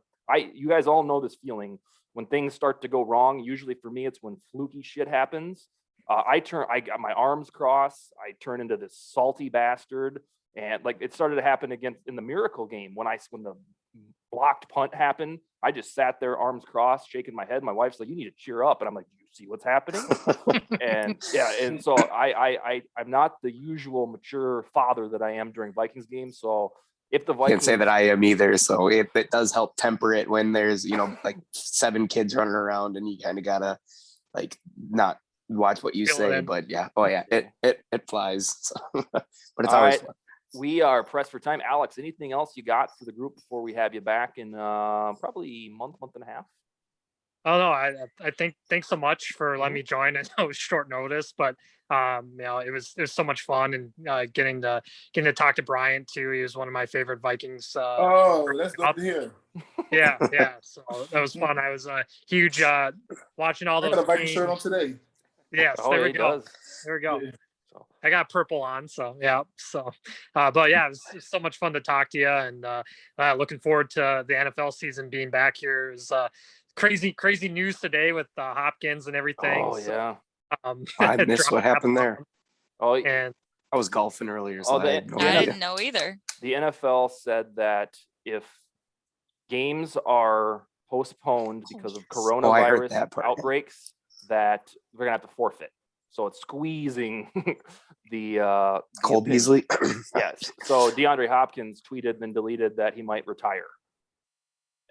A: You guys all know this feeling. When things start to go wrong, usually for me, it's when fluky shit happens. I got my arms crossed. I turn into this salty bastard. And like it started to happen again in the Miracle game when the blocked punt happened. I just sat there, arms crossed, shaking my head. My wife's like, "You need to cheer up." And I'm like, "Do you see what's happening?" and so I'm not the usual mature father that I am during Vikings games. So if the Vikings,
E: can't say that I am either. So it does help temper it when there's, like 7 kids running around, and you kind of gotta like not watch what you say. But yeah, it flies. So, but it's always fun.
A: We are pressed for time. Alex, anything else you got for the group before we have you back in probably month and a half?
C: Oh no, I think thanks so much for letting me join. I know it was short notice, but it was so much fun, and getting to talk to Bryant too. He was one of my favorite Vikings.
D: That's good to hear.
C: Yeah. So that was fun. I was huge watching all those.
D: I got a Viking shirt on today.
C: Yes, there we go. There we go. Yeah. I got purple on, so yeah. So, but yeah, it was so much fun to talk to you, and looking forward to the NFL season being back here. Is crazy news today with Hopkins and everything.
A: Oh yeah.
E: I missed what happened there.
A: Oh,
C: and
E: I was golfing earlier, so
B: I didn't know either.
A: The NFL said that if games are postponed because of coronavirus outbreaks, that they're gonna have to forfeit. So it's squeezing the
E: Cole Beasley.
A: Yes. So DeAndre Hopkins tweeted and deleted that he might retire.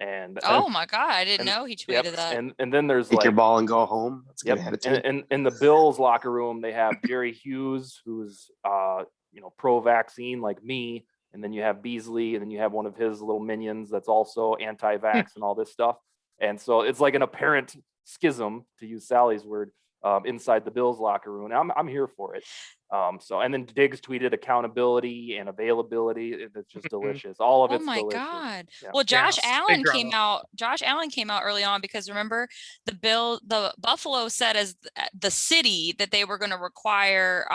A: And
B: Oh my God, I didn't
A: and-
B: know he
A: yep,
B: tweeted that.
A: and then there's
E: Take
A: like
E: your ball and go home. That's a good
A: yep.
E: attitude.
A: And in the Bills locker room, they have Jerry Hughes, who's pro-vaccine like me, and then you have Beasley, and then you have one of his little minions that's also anti-vax and all this stuff. And so it's like an apparent schism, to use Sally's word, inside the Bills locker room. And I'm here for it. And then Diggs tweeted accountability and availability. It's just delicious. All of
B: Oh
A: it's
B: my
A: delicious.
B: God.
A: Yeah.
B: Well, Josh
C: Yeah,
B: Allen
C: big
B: came
C: drama.
B: out. Josh Allen came out early on because remember the Buffalo said as the city that they were going to require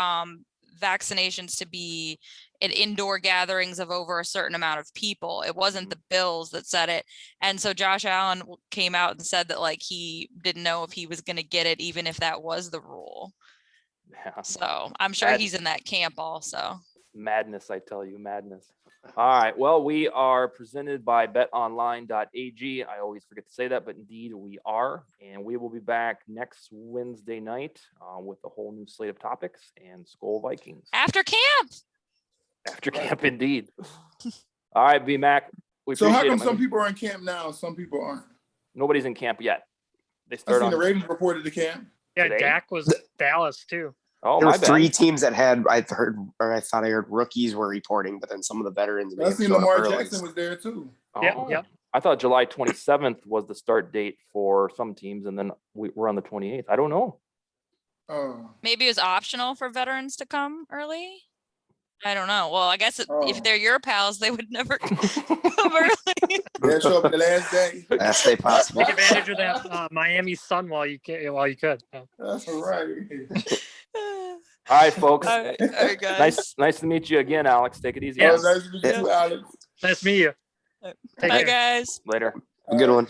B: vaccinations to be at indoor gatherings of over a certain amount of people. It wasn't the Bills that said it. And so Josh Allen came out and said that like he didn't know if he was going to get it, even if that was the rule.
A: Yeah.
B: So I'm sure he's in that camp also.
A: Madness, I tell you, madness. All right. Well, we are presented by betonline.ag. I always forget to say that, but indeed we are. And we will be back next Wednesday night with a whole new slate of topics and Skol Vikings.
B: After camp.
A: After camp, indeed. All right, B-Mac.
D: So how come some people are in camp now, some people aren't?
A: Nobody's in camp yet. They
D: I
A: start
D: seen
A: on
D: the Ravens reported to camp.
C: Yeah,
A: today?
C: Dak was Dallas too.
A: Oh,
E: There
A: my
E: were
A: bad.
E: 3 teams that had, I thought I heard rookies were reporting, but then some of the veterans. may
D: I
E: have
D: seen
E: shown up
D: Lamar
E: early.
D: Jackson was there too.
A: Oh,
C: Yep.
A: I thought July 27th was the start date for some teams, and then we're on the 28th. I don't know.
B: Maybe it was optional for veterans to come early. I don't know. Well, I guess if
D: Oh.
B: they're your pals, they would never come early.
D: They'll show up the last day.
E: Last day possible.
C: Take advantage of that Miami sun while you could. Yeah.
D: That's all right.
A: All right, folks.
B: All right, guys.
A: Nice to meet you again, Alex. Take it easy.
C: Yeah.
D: Oh, nice to meet you, Alex.
C: Nice to meet you. Take
B: Bye,
C: care.
B: guys.
A: Later.
E: A good one.